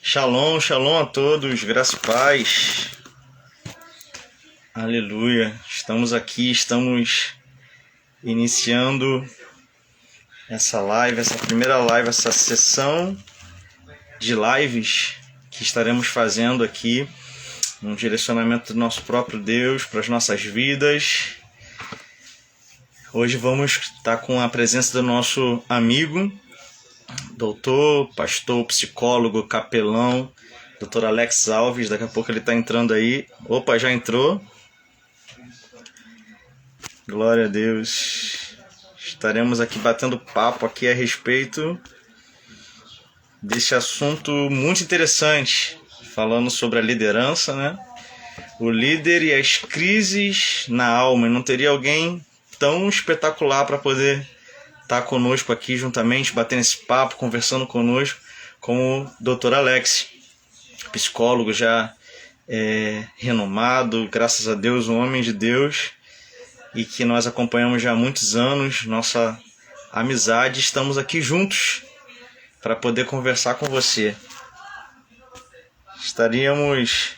Shalom, shalom a todos, graça e paz. Aleluia. Estamos aqui, estamos iniciando essa live, essa primeira live, essa sessão de lives que estaremos fazendo aqui, um direcionamento do nosso próprio Deus para as nossas vidas. Hoje vamos estar com a presença do nosso amigo, doutor, pastor, psicólogo, capelão, doutor Alex Alves. Daqui a pouco ele está entrando aí. Opa, já entrou. Glória a Deus. Estaremos aqui batendo papo aqui a respeito desse assunto muito interessante, falando sobre a liderança, né? O líder e as crises na alma. E não teria alguém tão espetacular para poder estar conosco aqui juntamente, batendo esse papo, conversando conosco, como o Dr. Alex, psicólogo já renomado, graças a Deus, um homem de Deus, e que nós acompanhamos já há muitos anos, nossa amizade. Estamos aqui juntos para poder conversar com você. Estaríamos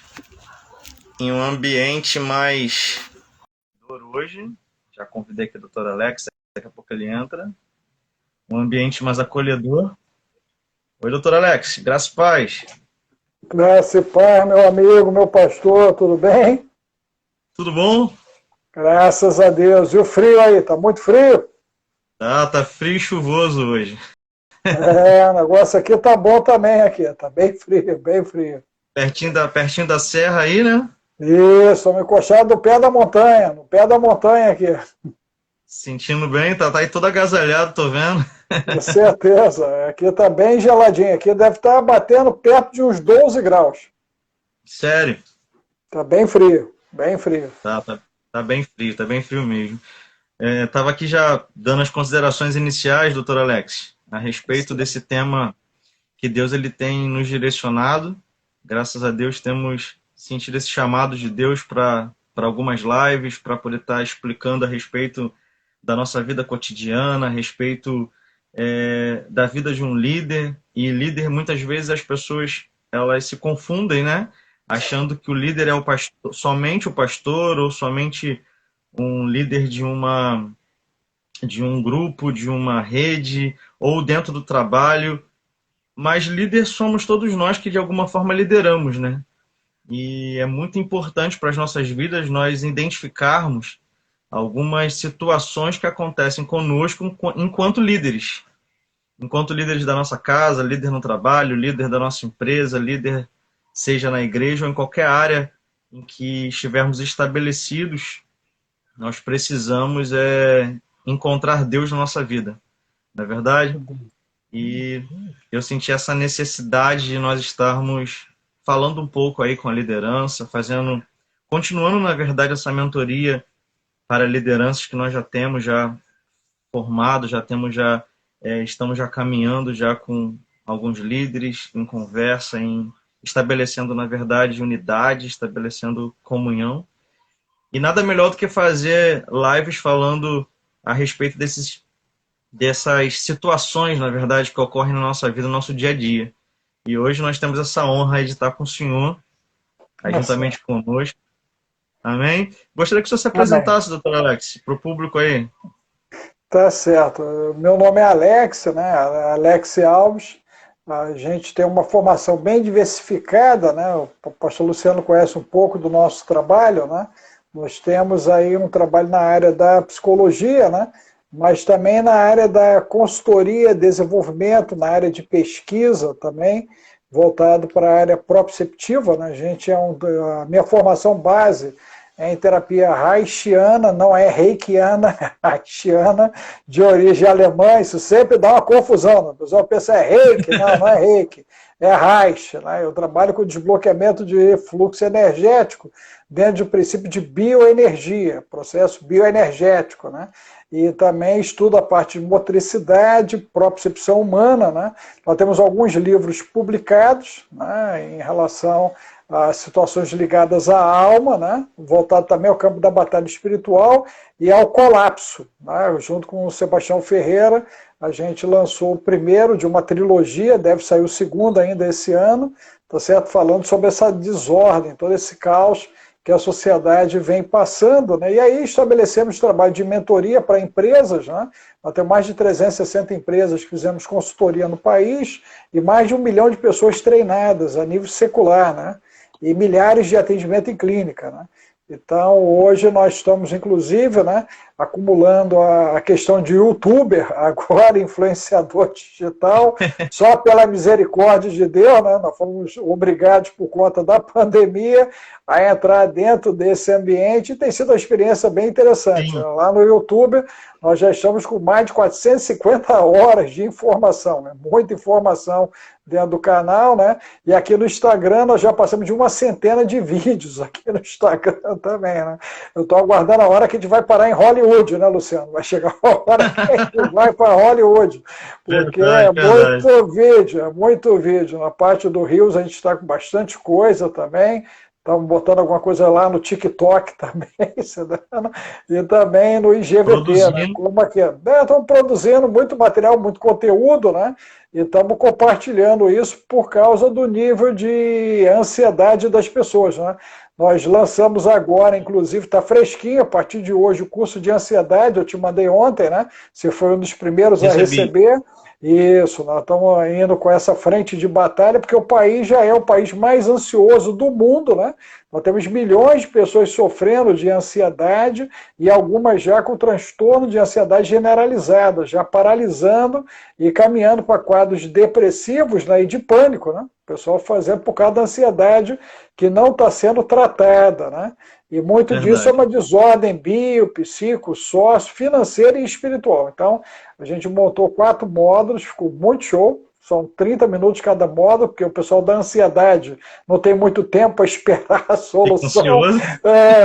em um ambiente mais hoje. Já convidei aqui o Dr. Alex, daqui a pouco ele entra. Um ambiente mais acolhedor. Oi, doutor Alex, graça e paz. Graça e paz, meu amigo, meu pastor, tudo bem? Tudo bom? Graças a Deus. E o frio aí, tá muito frio? Tá frio e chuvoso hoje. O negócio aqui tá bom também aqui, tá bem frio, bem frio. Pertinho da serra aí, né? Isso, estamos encostados no pé da montanha, no pé da montanha aqui. Sentindo bem, tá aí todo agasalhado, tô vendo. Com certeza, aqui tá bem geladinho, aqui deve estar batendo perto de uns 12 graus. Sério? Tá bem frio, bem frio. Tá bem frio mesmo. Tava aqui já dando as considerações iniciais, doutor Alex, a respeito desse tema que Deus ele tem nos direcionado. Graças a Deus temos sentido esse chamado de Deus para algumas lives, para poder estar explicando a respeito da nossa vida cotidiana, a respeito da vida de um líder. E líder, muitas vezes as pessoas elas se confundem, né? Achando que o líder é o pastor, somente o pastor, ou somente um líder de um grupo, de uma rede, ou dentro do trabalho. Mas líder somos todos nós que de alguma forma lideramos, né? E é muito importante para as nossas vidas nós identificarmos algumas situações que acontecem conosco enquanto líderes. Enquanto líderes da nossa casa, líder no trabalho, líder da nossa empresa, líder seja na igreja ou em qualquer área em que estivermos estabelecidos, nós precisamos encontrar Deus na nossa vida, não é verdade? E eu senti essa necessidade de nós estarmos falando um pouco aí com a liderança, continuando, na verdade, essa mentoria para lideranças que nós já temos já formado, estamos já caminhando já com alguns líderes em conversa, estabelecendo, na verdade, unidade, estabelecendo comunhão. E nada melhor do que fazer lives falando a respeito dessas situações, na verdade, que ocorrem na nossa vida, no nosso dia a dia. E hoje nós temos essa honra de estar com o senhor, aí, juntamente conosco. Amém? Gostaria que o senhor se apresentasse, doutor Alex, para o público aí. Tá certo. Meu nome é Alex, né? Alex Alves. A gente tem uma formação bem diversificada, né? O pastor Luciano conhece um pouco do nosso trabalho, né? Nós temos aí um trabalho na área da psicologia, né? Mas também na área da consultoria, desenvolvimento, na área de pesquisa também, voltado para a área proprioceptiva, né? A minha formação base é em terapia haitiana, não é reikiana, é haitiana, de origem alemã. Isso sempre dá uma confusão, né? O pessoal pensa reiki, não é reiki, é Reich, né? Eu trabalho com desbloqueamento de fluxo energético dentro do princípio de bioenergia, processo bioenergético, né? e também estuda a parte de motricidade, propriocepção humana, né? Nós temos alguns livros publicados, né, em relação a situações ligadas à alma, né, voltado também ao campo da batalha espiritual e ao colapso, né? Junto com o Sebastião Ferreira, a gente lançou o primeiro de uma trilogia, deve sair o segundo ainda esse ano, tá certo? Falando sobre essa desordem, todo esse caos que a sociedade vem passando, né? E aí estabelecemos trabalho de mentoria para empresas, né? Nós temos mais de 360 empresas que fizemos consultoria no país e mais de 1 milhão de pessoas treinadas a nível secular, né? E milhares de atendimento em clínica, né? Então, hoje nós estamos, inclusive, né, acumulando a questão de youtuber, agora influenciador digital, só pela misericórdia de Deus, né, nós fomos obrigados, por conta da pandemia, a entrar dentro desse ambiente, e tem sido uma experiência bem interessante. Sim. Lá no YouTube, nós já estamos com mais de 450 horas de informação, né, muita informação dentro do canal, né? E aqui no Instagram nós já passamos de 100 de vídeos aqui no Instagram também, né? Eu estou aguardando a hora que a gente vai parar em Hollywood, né, Luciano? Vai chegar a hora que a gente vai para Hollywood, porque Verdade. é muito vídeo. Na parte do Rios a gente está com bastante coisa também. Estamos botando alguma coisa lá no TikTok também, e também no IGVT, né? Como aqui. Estamos produzindo muito material, muito conteúdo, né? E estamos compartilhando isso por causa do nível de ansiedade das pessoas, né? Nós lançamos agora, inclusive, está fresquinho, a partir de hoje, o curso de ansiedade, eu te mandei ontem, né? Você foi um dos primeiros a receber. Isso, nós estamos indo com essa frente de batalha, porque o país já é o país mais ansioso do mundo, né? Nós temos milhões de pessoas sofrendo de ansiedade e algumas já com transtorno de ansiedade generalizada, já paralisando e caminhando para quadros depressivos, né, e de pânico, né? O pessoal fazendo por causa da ansiedade que não está sendo tratada, né? E muito disso é uma desordem bio, psico, sócio, financeira e espiritual. Então, a gente montou 4 módulos, ficou muito show. São 30 minutos cada módulo, porque o pessoal da ansiedade não tem muito tempo para esperar a solução.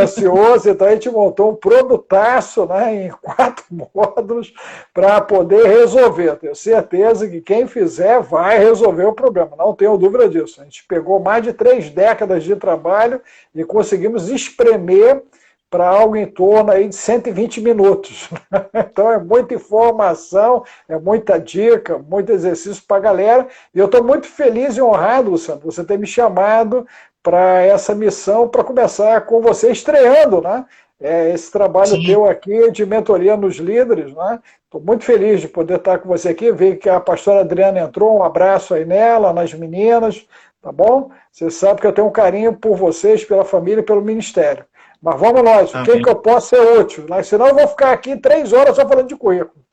Ansioso. Então a gente montou um produtaço, né, em 4 módulos para poder resolver. Tenho certeza que quem fizer vai resolver o problema, não tenho dúvida disso. A gente pegou mais de 3 décadas de trabalho e conseguimos espremer para algo em torno aí de 120 minutos. Então é muita informação, é muita dica, muito exercício para a galera. E eu estou muito feliz e honrado, Luciano, você ter me chamado para essa missão, para começar com você estreando, né? Esse trabalho teu aqui de mentoria nos líderes, né? Estou muito feliz de poder estar com você aqui, ver que a pastora Adriana entrou, um abraço aí nela, nas meninas, tá bom? Você sabe que eu tenho um carinho por vocês, pela família e pelo ministério. Mas vamos nós, o que eu posso ser útil? Né? Senão eu vou ficar aqui 3 horas só falando de currículo.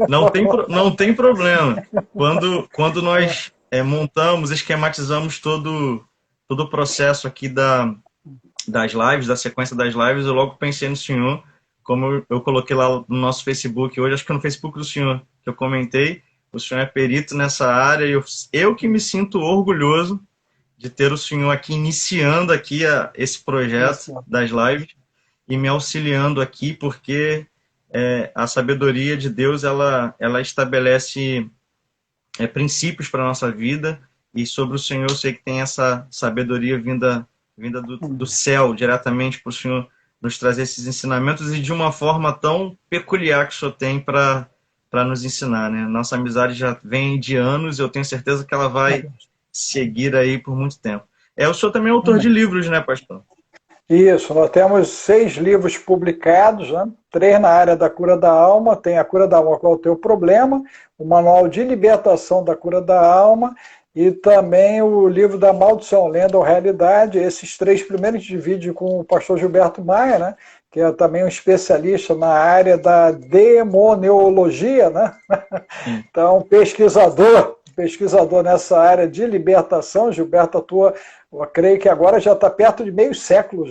Não tem problema. Quando nós montamos, esquematizamos todo o processo aqui das lives, da sequência das lives, eu logo pensei no senhor, como eu coloquei lá no nosso Facebook hoje, acho que no Facebook do senhor, que eu comentei, o senhor é perito nessa área, e eu que me sinto orgulhoso de ter o senhor aqui iniciando aqui esse projeto das lives e me auxiliando aqui, porque a sabedoria de Deus, ela estabelece princípios para a nossa vida, e sobre o senhor eu sei que tem essa sabedoria vinda do céu, diretamente para o senhor nos trazer esses ensinamentos, e de uma forma tão peculiar que o senhor tem para nos ensinar, né? Nossa amizade já vem de anos, eu tenho certeza que ela vai seguir aí por muito tempo. O senhor também é autor de livros, né, pastor? Isso, nós temos 6 livros publicados, né? 3 na área da cura da alma, tem a cura da alma, qual é o teu problema, o manual de libertação da cura da alma e também o livro da maldição, lenda ou realidade. Esses 3 primeiros divide com o pastor Gilberto Maia, né? Que é também um especialista na área da demoniologia, né? Então, pesquisador nessa área de libertação. Gilberto atua, eu creio que agora já está perto de meio século.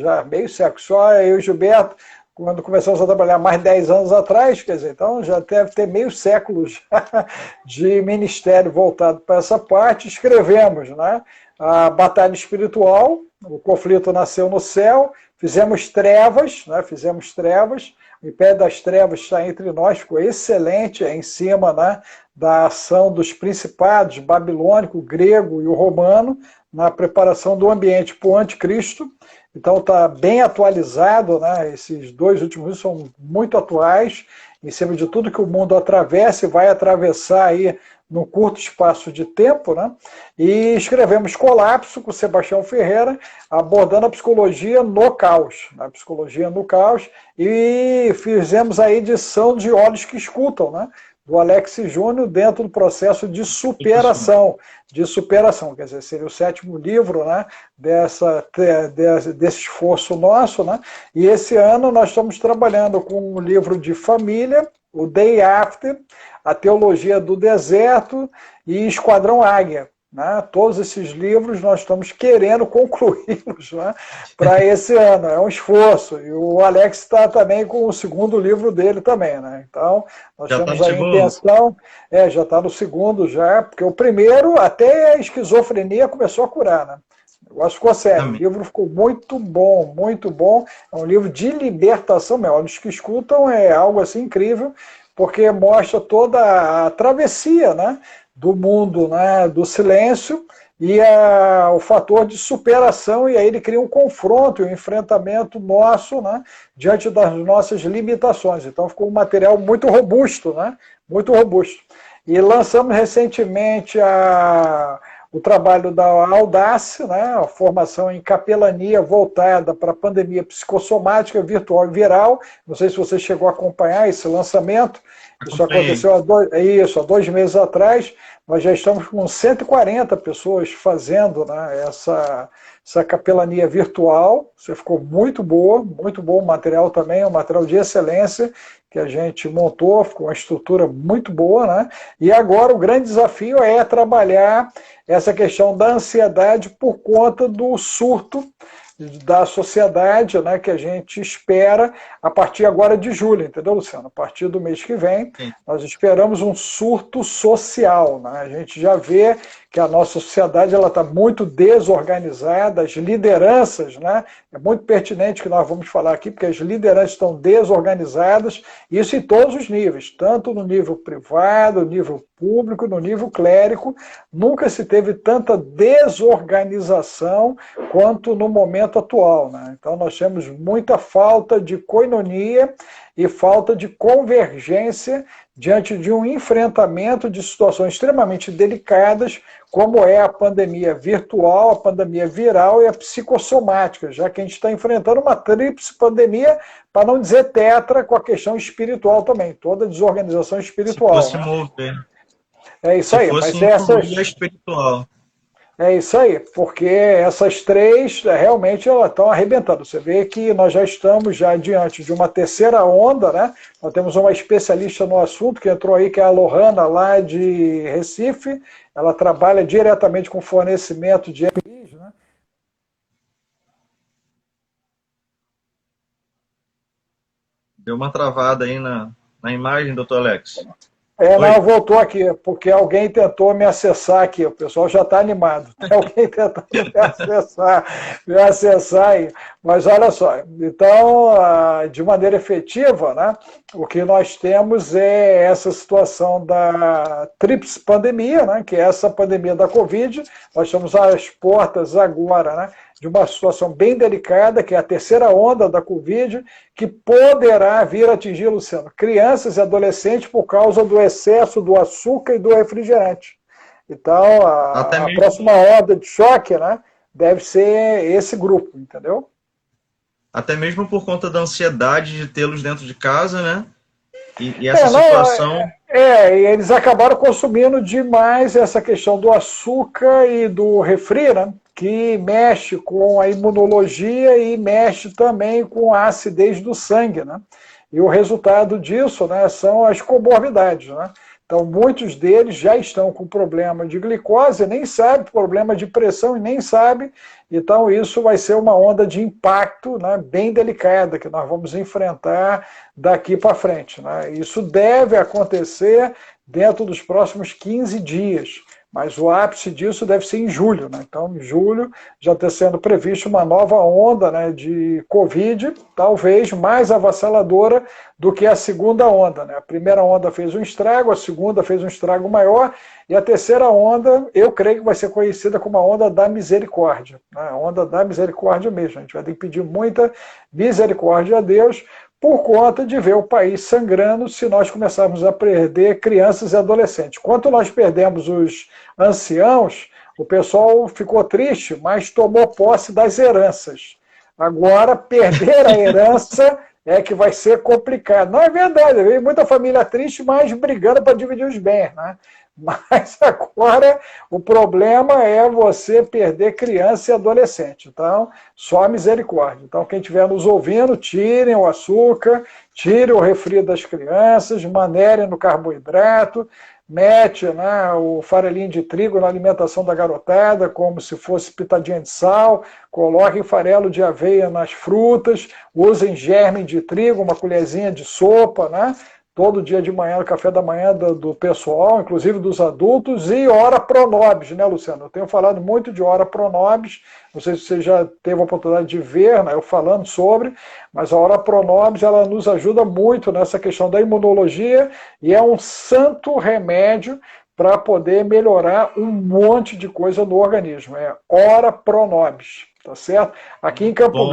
Só eu e o Gilberto, quando começamos a trabalhar mais de 10 anos atrás, quer dizer, então já deve ter meio século já de ministério voltado para essa parte. Escrevemos, né? A Batalha Espiritual, o conflito nasceu no céu. Fizemos trevas, né? Fizemos trevas. O Império das Trevas está entre nós, ficou excelente, em cima, né, da ação dos principados babilônico, grego e o romano, na preparação do ambiente para o anticristo. Então está bem atualizado, né? Esses dois últimos livros são muito atuais, em cima de tudo que o mundo atravessa e vai atravessar aí num curto espaço de tempo, né? E escrevemos Colapso com Sebastião Ferreira, abordando a psicologia no caos, a psicologia no caos, e fizemos a edição de Olhos que Escutam, né? Do Alex Júnior, dentro do processo de superação, quer dizer, seria o 7º livro, né, desse esforço nosso, né, e esse ano nós estamos trabalhando com um livro de família, o Day After, a Teologia do Deserto e Esquadrão Águia. Né? Todos esses livros nós estamos querendo concluí-los, né, para esse ano, é um esforço. E o Alex está também com o 2º livro dele também. Né? Então, nós Já temos tá a intenção, já está no 2º já, porque o primeiro, até a esquizofrenia começou a curar. Né? O negócio ficou sério, o livro ficou muito bom, é um livro de libertação mesmo. Olhos que Escutam é algo assim incrível, porque mostra toda a travessia, né, do mundo, né, do silêncio e o fator de superação, e aí ele cria um confronto, um enfrentamento nosso, né, diante das nossas limitações. Então ficou um material muito robusto, né, muito robusto. E lançamos recentemente o trabalho da Audace, né, a formação em capelania voltada para a pandemia psicossomática, virtual e viral. Não sei se você chegou a acompanhar esse lançamento. Isso aconteceu há 2 meses atrás. Nós já estamos com 140 pessoas fazendo, né, essa capelania virtual. Você ficou muito bom o material também, é um material de excelência que a gente montou, ficou uma estrutura muito boa, né? E agora o grande desafio é trabalhar essa questão da ansiedade por conta do surto da sociedade, né, que a gente espera a partir agora de julho, entendeu, Luciano? A partir do mês que vem, nós esperamos um surto social, né? A gente já vê que a nossa sociedade está muito desorganizada, as lideranças, né? É muito pertinente que nós vamos falar aqui, porque as lideranças estão desorganizadas, isso em todos os níveis, tanto no nível privado, no nível público, no nível clérico. Nunca se teve tanta desorganização quanto no momento atual, né? Então nós temos muita falta de coinonia e falta de convergência diante de um enfrentamento de situações extremamente delicadas, como é a pandemia virtual, a pandemia viral e a psicossomática, já que a gente está enfrentando uma tríplice pandemia, para não dizer tetra, com a questão espiritual também, toda desorganização espiritual. Se fosse mover. É isso aí, mas espiritual. É isso aí, porque essas três realmente elas estão arrebentando. Você vê que nós já estamos diante de uma terceira onda, né? Nós temos uma especialista no assunto que entrou aí, que é a Lohana, lá de Recife. Ela trabalha diretamente com fornecimento de EPIs, né? Deu uma travada aí na imagem, doutor Alex. Não, voltou aqui, porque alguém tentou me acessar aqui, o pessoal já está animado, tem alguém tentando me acessar aí, mas olha só, então, de maneira efetiva, né, o que nós temos é essa situação da tríplice pandemia, né, que é essa pandemia da Covid. Nós estamos às portas agora, né, de uma situação bem delicada, que é a terceira onda da Covid, que poderá vir a atingir, Luciano, crianças e adolescentes por causa do excesso do açúcar e do refrigerante. Então, a próxima onda de choque, né, deve ser esse grupo, entendeu? Até mesmo por conta da ansiedade de tê-los dentro de casa, né? E essa situação... E eles acabaram consumindo demais essa questão do açúcar e do refri, né? Que mexe com a imunologia e mexe também com a acidez do sangue, né? E o resultado disso, né, são as comorbidades, né? Então, muitos deles já estão com problema de glicose, nem sabe, problema de pressão e nem sabe. Então, isso vai ser uma onda de impacto, né, bem delicada, que nós vamos enfrentar daqui para frente, né? Isso deve acontecer dentro dos próximos 15 dias. mas o ápice disso deve ser em julho, né? Então, em julho já está sendo previsto uma nova onda, né, de Covid, talvez mais avassaladora do que a segunda onda, né? A primeira onda fez um estrago, a segunda fez um estrago maior, e a terceira onda, eu creio que vai ser conhecida como a onda da misericórdia, né? A onda da misericórdia mesmo. A gente vai ter que pedir muita misericórdia a Deus, por conta de ver o país sangrando se nós começarmos a perder crianças e adolescentes. Quanto nós perdemos os anciãos, o pessoal ficou triste, mas tomou posse das heranças. Agora, perder a herança é que vai ser complicado. Não é verdade, veio muita família triste, mas brigando para dividir os bens, né? Mas agora o problema é você perder criança e adolescente. Então, só misericórdia. Então, quem estiver nos ouvindo, tirem o açúcar, tirem o refri das crianças, manerem no carboidrato, mete, né, o farelinho de trigo na alimentação da garotada, como se fosse pitadinha de sal, coloquem farelo de aveia nas frutas, usem germe de trigo, uma colherzinha de sopa, né? Todo dia de manhã, no café da manhã do pessoal, inclusive dos adultos, e ora pro nobis, né, Luciano? Eu tenho falado muito de ora pro nobis, não sei se você já teve a oportunidade de ver, né, eu falando sobre, mas a ora pro nobis, ela nos ajuda muito nessa questão da imunologia, e é um santo remédio para poder melhorar um monte de coisa no organismo. É ora pro nobis, tá certo? Aqui em Campo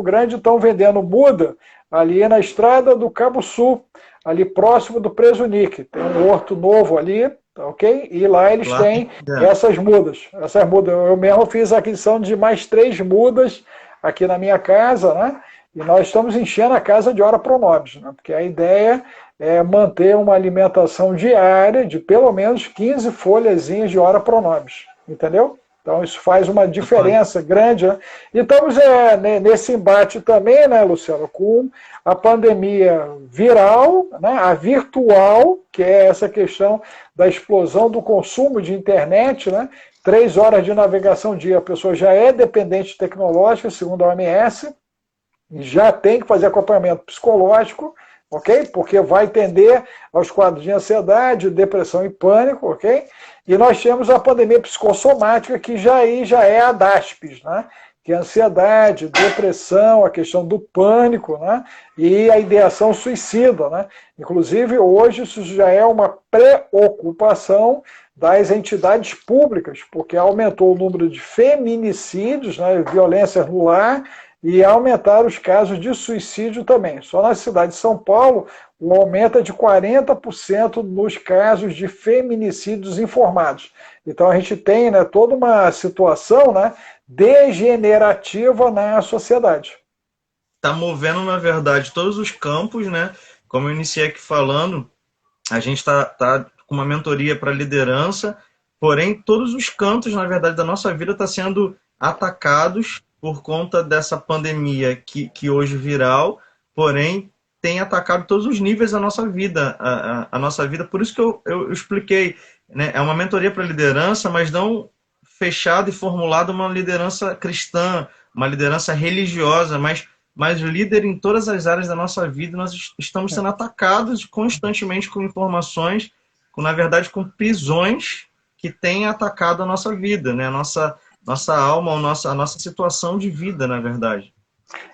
Grande estão vendendo muda, ali na estrada do Cabo Sul, ali próximo do Preso Nique. Tem um horto novo ali, ok? E lá eles têm essas mudas. Essas mudas. Eu mesmo fiz a aquisição de mais 3 mudas aqui na minha casa, né? E nós estamos enchendo a casa de ora pro nobis, né? Porque a ideia é manter uma alimentação diária de pelo menos 15 folhazinhas de ora pro nobis. Entendeu? Então, isso faz uma diferença grande, né? E estamos nesse embate também, né, Luciano, com a pandemia viral, né, a virtual, que é essa questão da explosão do consumo de internet, né? 3 horas de navegação dia, a pessoa já é dependente tecnológica, segundo a OMS, já tem que fazer acompanhamento psicológico, ok? Porque vai tender aos quadros de ansiedade, depressão e pânico, ok? E nós temos a pandemia psicossomática, que já é a DASPS, né? Que é a ansiedade, depressão, a questão do pânico, né? E a ideação suicida, né? Inclusive, hoje isso já é uma preocupação das entidades públicas, porque aumentou o número de feminicídios, né? Violências no lar, e aumentar os casos de suicídio também. Só na cidade de São Paulo, o aumento é de 40% nos casos de feminicídios informados. Então a gente tem, né, toda uma situação, né, degenerativa na sociedade. Está movendo, na verdade, todos os campos, né? Como eu iniciei aqui falando, a gente tá com uma mentoria para liderança, porém todos os cantos, na verdade, da nossa vida estão sendo atacados por conta dessa pandemia que hoje viral, porém tem atacado todos os níveis da nossa vida, a nossa vida. Por isso que eu expliquei, né? É uma mentoria para liderança, mas não fechada e formulada uma liderança cristã, uma liderança religiosa, mas líder em todas as áreas da nossa vida. Nós estamos sendo atacados constantemente com informações, na verdade, com prisões que têm atacado a nossa vida, né? Nossa alma, a nossa situação de vida, na verdade.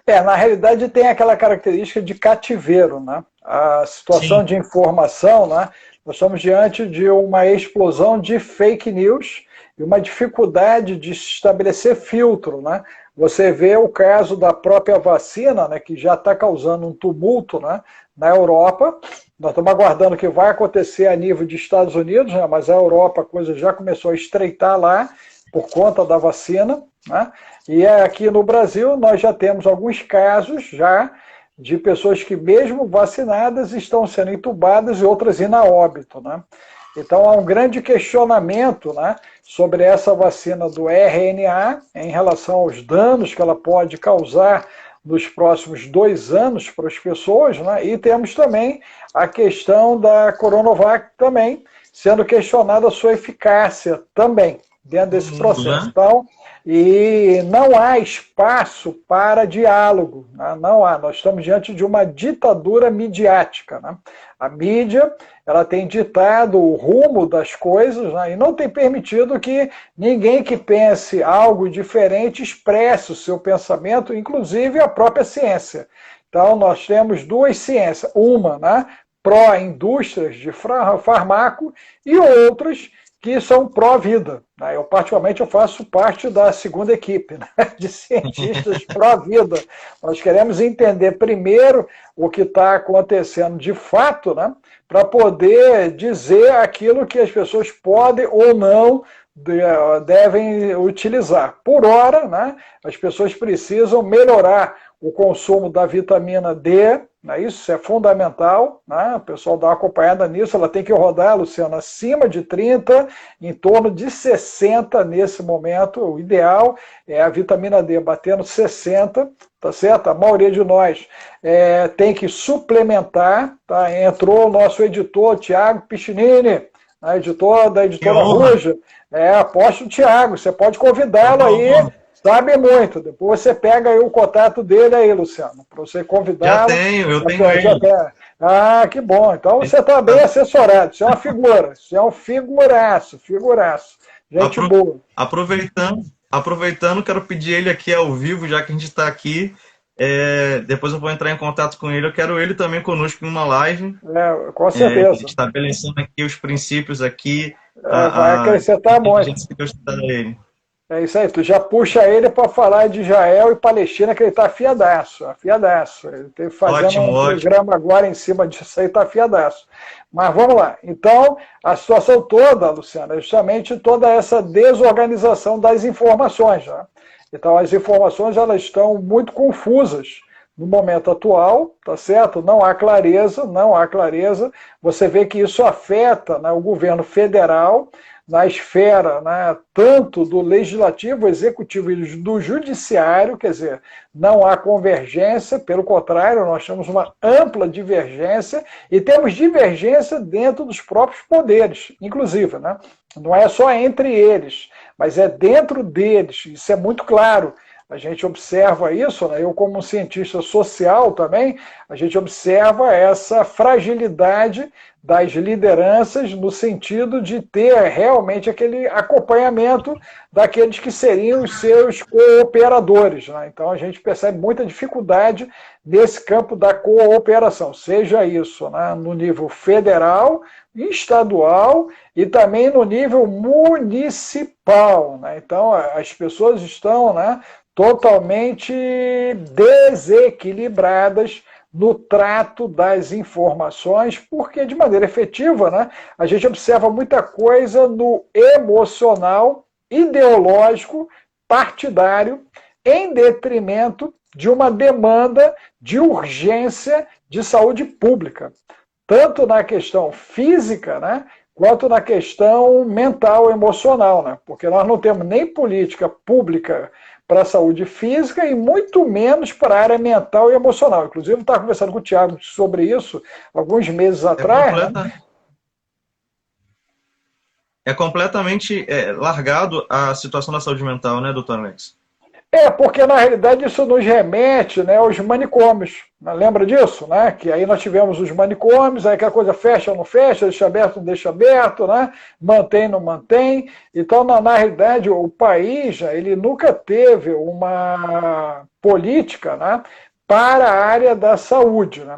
Na realidade tem aquela característica de cativeiro, né? A situação de informação, né? Nós estamos diante de uma explosão de fake news e uma dificuldade de estabelecer filtro, né? Você vê o caso da própria vacina, né, que já está causando um tumulto, né, na Europa. Nós estamos aguardando o que vai acontecer a nível de Estados Unidos, né, mas a Europa a coisa já começou a estreitar lá, por conta da vacina, né? E aqui no Brasil nós já temos alguns casos já de pessoas que mesmo vacinadas estão sendo entubadas e outras indo a óbito, né? Então há um grande questionamento, né, sobre essa vacina do RNA em relação aos danos que ela pode causar nos próximos 2 anos para as pessoas, né? E temos também a questão da Coronavac também, sendo questionada a sua eficácia também, dentro desse mundo, processo. né? Então, e não há espaço para diálogo, né? Não há. Nós estamos diante de uma ditadura midiática, né? A mídia, ela tem ditado o rumo das coisas, né? E não tem permitido que ninguém que pense algo diferente expresse o seu pensamento, inclusive a própria ciência. Então, nós temos duas ciências. Uma, né, pró-indústrias de farmaco e outras que são pró-vida. Eu, particularmente, eu faço parte da segunda equipe, né, de cientistas pró-vida. Nós queremos entender primeiro o que está acontecendo de fato, né, para poder dizer aquilo que as pessoas podem ou não devem utilizar. Por hora, né, as pessoas precisam melhorar o consumo da vitamina D, né? Isso é fundamental, né? O pessoal dá uma acompanhada nisso, ela tem que rodar, Luciano, acima de 30, em torno de 60 nesse momento. O ideal é a vitamina D batendo 60, tá certo? A maioria de nós tem que suplementar, tá? Entrou o nosso editor, Tiago Piccinini, né? Editor da editora Ruja. Apóstolo Tiago, você pode convidá-lo aí. Sabe muito. Depois você pega aí o contato dele aí, Luciano, para você convidá-lo. Já tenho, eu tenho ele. Ah, que bom. Então você está bem assessorado. Você é uma figura. Você é um figuraço. Gente boa. Aproveitando, quero pedir ele aqui ao vivo, já que a gente está aqui. Depois eu vou entrar em contato com ele. Eu quero ele também conosco em uma live. Com certeza. Estabelecendo aqui os princípios aqui. Vai acrescentar muito. A gente se gostar dele. É isso aí, tu já puxa ele para falar de Israel e Palestina, que ele está afiadaço. Ele está fazendo um programa agora em cima disso aí, está afiadaço. Mas vamos lá. Então, a situação toda, Luciana, é justamente toda essa desorganização das informações. Né? Então, as informações elas estão muito confusas no momento atual, tá certo? Não há clareza. Você vê que isso afeta, né, o governo federal, na esfera, né, tanto do legislativo, executivo e do judiciário, quer dizer, não há convergência, pelo contrário, nós temos uma ampla divergência e temos divergência dentro dos próprios poderes, inclusive, né? Não é só entre eles, mas é dentro deles, isso é muito claro. A gente observa isso, né? Eu como um cientista social também, a gente observa essa fragilidade das lideranças no sentido de ter realmente aquele acompanhamento daqueles que seriam os seus cooperadores. Né? Então a gente percebe muita dificuldade nesse campo da cooperação, seja isso, né, no nível federal, estadual e também no nível municipal. Né? Então as pessoas estão, né, totalmente desequilibradas no trato das informações, porque de maneira efetiva, né, a gente observa muita coisa no emocional, ideológico, partidário, em detrimento de uma demanda de urgência de saúde pública, tanto na questão física, né, quanto na questão mental, emocional, né, porque nós não temos nem política pública para a saúde física e muito menos para a área mental e emocional. Inclusive, eu estava conversando com o Tiago sobre isso alguns meses atrás. É completamente largado a situação da saúde mental, né, doutor Alex? Porque na realidade isso nos remete, né, aos manicômios. Lembra disso? Né? Que aí nós tivemos os manicômios, aí aquela coisa fecha ou não fecha, deixa aberto ou não deixa aberto, né? Mantém ou não mantém. Então, na realidade, o país ele nunca teve uma política, né, para a área da saúde. Né?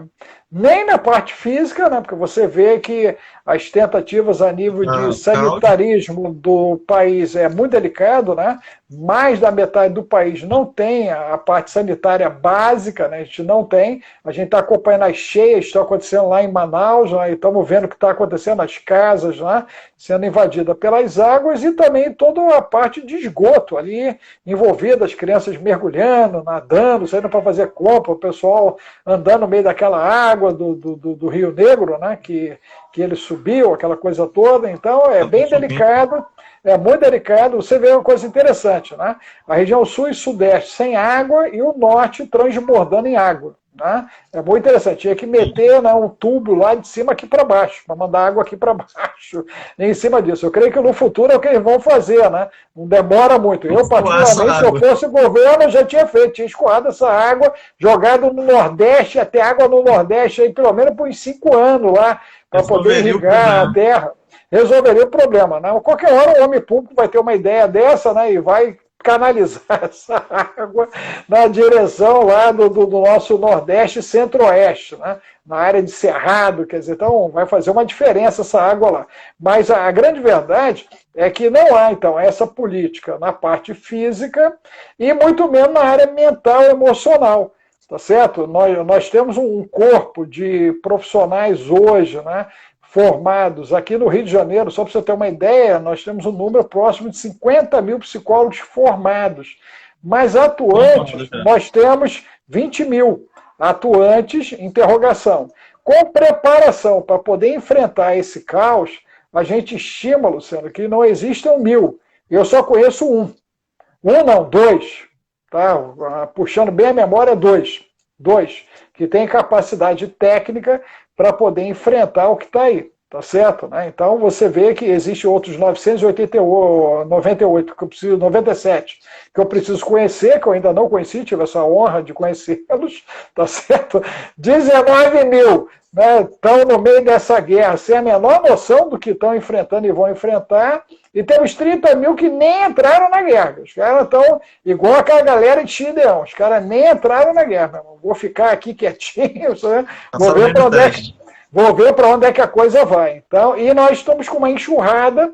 Nem na parte física, né, porque você vê que as tentativas a nível de sanitarismo do país é muito delicado, né? Mais da metade do país não tem a parte sanitária básica, né? A gente não tem. A gente está acompanhando as cheias que estão acontecendo lá em Manaus, né? E estamos vendo o que está acontecendo nas casas, né? Sendo invadidas pelas águas e também toda a parte de esgoto ali envolvida, as crianças mergulhando, nadando, saindo para fazer compra, o pessoal andando no meio daquela água do Rio Negro, né? Que ele subiu, aquela coisa toda. Então é bem delicado. É muito delicado. Você vê uma coisa interessante, né? A região sul e sudeste sem água e o norte transbordando em água. né? É muito interessante. Tinha que meter, né, um tubo lá de cima aqui para baixo, para mandar água aqui para baixo, em cima disso. Eu creio que no futuro é o que eles vão fazer, né? Não demora muito. Eu, Escoar essa particularmente, se eu água. fosse governo, eu já tinha feito, tinha escoado essa água, jogado no Nordeste, até água no Nordeste, aí, pelo menos por uns 5 anos lá, para poder Resolveria o irrigar a problema. terra. Resolveria o problema, né? Qualquer hora o homem público vai ter uma ideia dessa, né? E vai canalizar essa água na direção lá do nosso Nordeste e Centro-Oeste, né? Na área de Cerrado, quer dizer, então vai fazer uma diferença essa água lá. Mas a grande verdade é que não há, então, essa política na parte física e muito menos na área mental e emocional. Tá certo? Nós temos um corpo de profissionais hoje, né, formados aqui no Rio de Janeiro, só para você ter uma ideia, nós temos um número próximo de 50 mil psicólogos formados, mas atuantes, nós temos 20 mil atuantes, interrogação. Com preparação para poder enfrentar esse caos, a gente estima, Luciano, que não existam 1.000. Eu só conheço um. Um não, dois. Tá? Puxando bem a memória, dois. Dois, que tem capacidade técnica para poder enfrentar o que está aí, tá certo? Né? Então você vê que existe outros 998, que eu preciso, 97, que eu preciso conhecer, que eu ainda não conheci, tive essa honra de conhecê-los, tá certo? 19 mil, né, estão no meio dessa guerra, sem a menor noção do que estão enfrentando e vão enfrentar, e temos 30 mil que nem entraram na guerra. Os caras estão igual aquela galera de Gideão, os caras nem entraram na guerra. Meu irmão. Vou ficar aqui quietinho, vou ver para onde é que a coisa vai. Então, e nós estamos com uma enxurrada,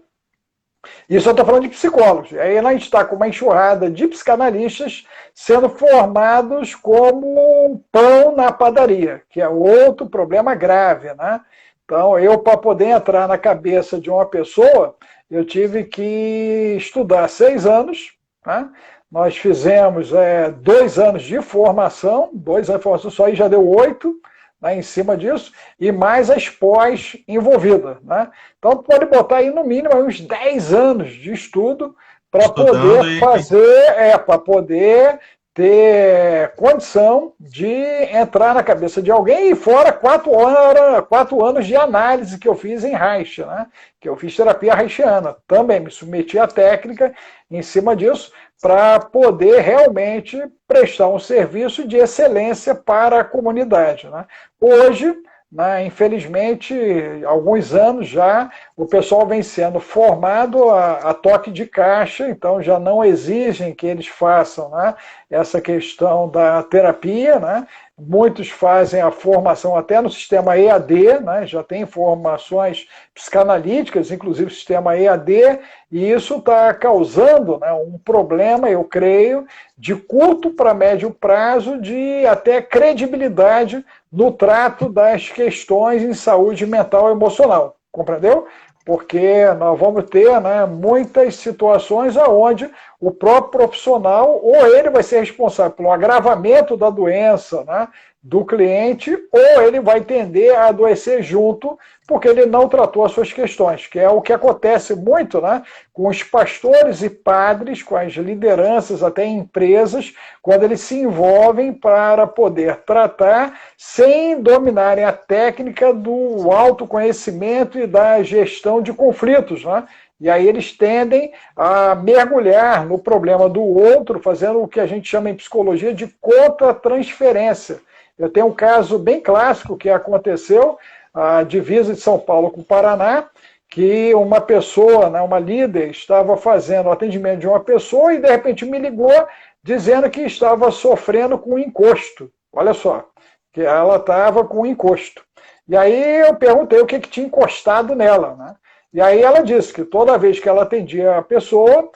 isso eu estou falando de psicólogos, aí a gente está com uma enxurrada de psicanalistas sendo formados como pão na padaria, que é outro problema grave, né? Então, eu, para poder entrar na cabeça de uma pessoa, eu tive que estudar 6 anos, né? Nós fizemos 2 anos de formação, 2 anos de formação, só aí já deu 8, né, em cima disso, e mais as pós envolvidas. Né? Então, pode botar aí no mínimo uns 10 anos de estudo para poder fazer, para poder ter condição de entrar na cabeça de alguém, e fora 4 anos de análise que eu fiz em Reich, né? Que eu fiz terapia reichiana. Também me submeti à técnica em cima disso, para poder realmente prestar um serviço de excelência para a comunidade. Né? Hoje, né, infelizmente, alguns anos já, o pessoal vem sendo formado a toque de caixa, então já não exigem que eles façam, né, essa questão da terapia, né? Muitos fazem a formação até no sistema EAD, né? Já tem formações psicanalíticas, inclusive o sistema EAD, e isso está causando, né, um problema, eu creio, de curto para médio prazo, de até credibilidade no trato das questões em saúde mental e emocional. Compreendeu? Porque nós vamos ter, né, muitas situações onde o próprio profissional, ou ele vai ser responsável pelo agravamento da doença, né, do cliente, ou ele vai tender a adoecer junto, porque ele não tratou as suas questões, que é o que acontece muito, né, com os pastores e padres, com as lideranças, até em empresas, quando eles se envolvem para poder tratar sem dominarem a técnica do autoconhecimento e da gestão de conflitos, né? E aí eles tendem a mergulhar no problema do outro, fazendo o que a gente chama em psicologia de contra-transferência. Eu tenho um caso bem clássico que aconteceu, a divisa de São Paulo com o Paraná, que uma pessoa, né, uma líder, estava fazendo o atendimento de uma pessoa e de repente me ligou dizendo que estava sofrendo com encosto. Olha só, que ela estava com encosto. E aí eu perguntei o que tinha encostado nela, né? E aí ela disse que toda vez que ela atendia a pessoa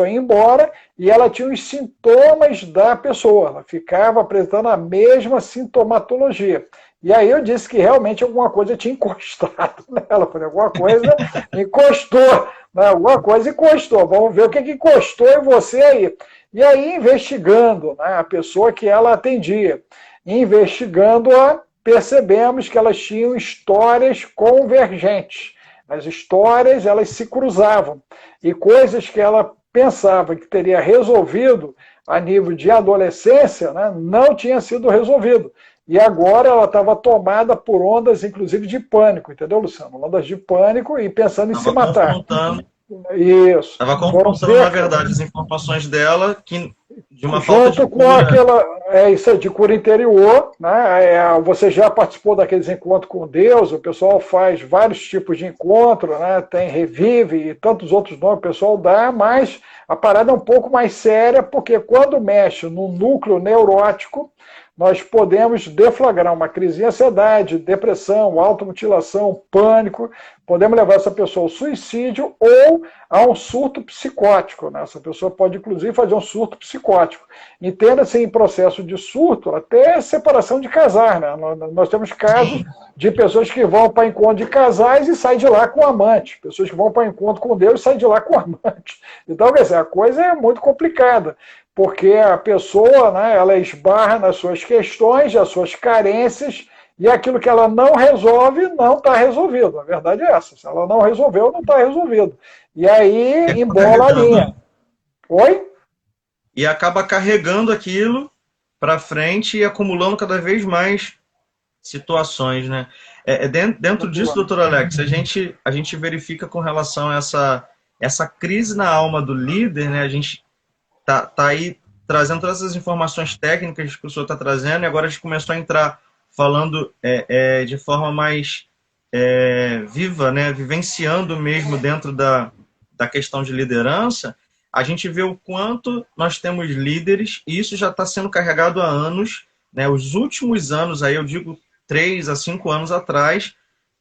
ia embora e ela tinha os sintomas da pessoa. Ela ficava apresentando a mesma sintomatologia. E aí eu disse que realmente alguma coisa tinha encostado nela. Falei, alguma coisa encostou, né? Alguma coisa encostou. Vamos ver o que encostou em você aí. E aí, investigando, né, a pessoa que ela atendia, investigando-a, percebemos que elas tinham histórias convergentes. As histórias, elas se cruzavam. E coisas que ela pensava que teria resolvido a nível de adolescência, né, não tinha sido resolvido. e agora ela estava tomada por ondas, inclusive, de pânico, entendeu, Luciano? Ondas de pânico e pensando em se matar. Isso. Estava Foram confrontando, na cerca, verdade, as informações dela que, de uma falta de junto com cura. aquela, isso aí, de cura interior, né? Você já participou daqueles encontros com Deus, o pessoal faz vários tipos de encontro, né? Tem Revive e tantos outros nomes o pessoal dá, mas a parada é um pouco mais séria, porque quando mexe no núcleo neurótico, nós podemos deflagrar uma crise de ansiedade, depressão, automutilação, pânico, podemos levar essa pessoa ao suicídio ou a um surto psicótico. Né? Essa pessoa pode, inclusive, fazer um surto psicótico. Entenda-se em processo de surto até separação de casais. Né? Nós temos casos de pessoas que vão para encontro de casais e saem de lá com amante. Pessoas que vão para encontro com Deus e saem de lá com amante. Então, quer dizer, a coisa é muito complicada, porque a pessoa, né, ela esbarra nas suas questões, nas suas carências, e aquilo que ela não resolve, não está resolvido. A verdade é essa. Se ela não resolveu, não está resolvido. E aí, embola a linha. Oi? E acaba carregando aquilo para frente e acumulando cada vez mais situações, né? Dentro disso, doutor Alex, a gente verifica com relação a essa crise na alma do líder, né? A gente tá aí trazendo todas essas informações técnicas que o senhor está trazendo, e agora a gente começou a entrar falando de forma mais viva, né? Vivenciando mesmo dentro da questão de liderança. A gente vê o quanto nós temos líderes, e isso já está sendo carregado há anos, né? Os últimos anos, aí eu digo 3 a 5 anos atrás,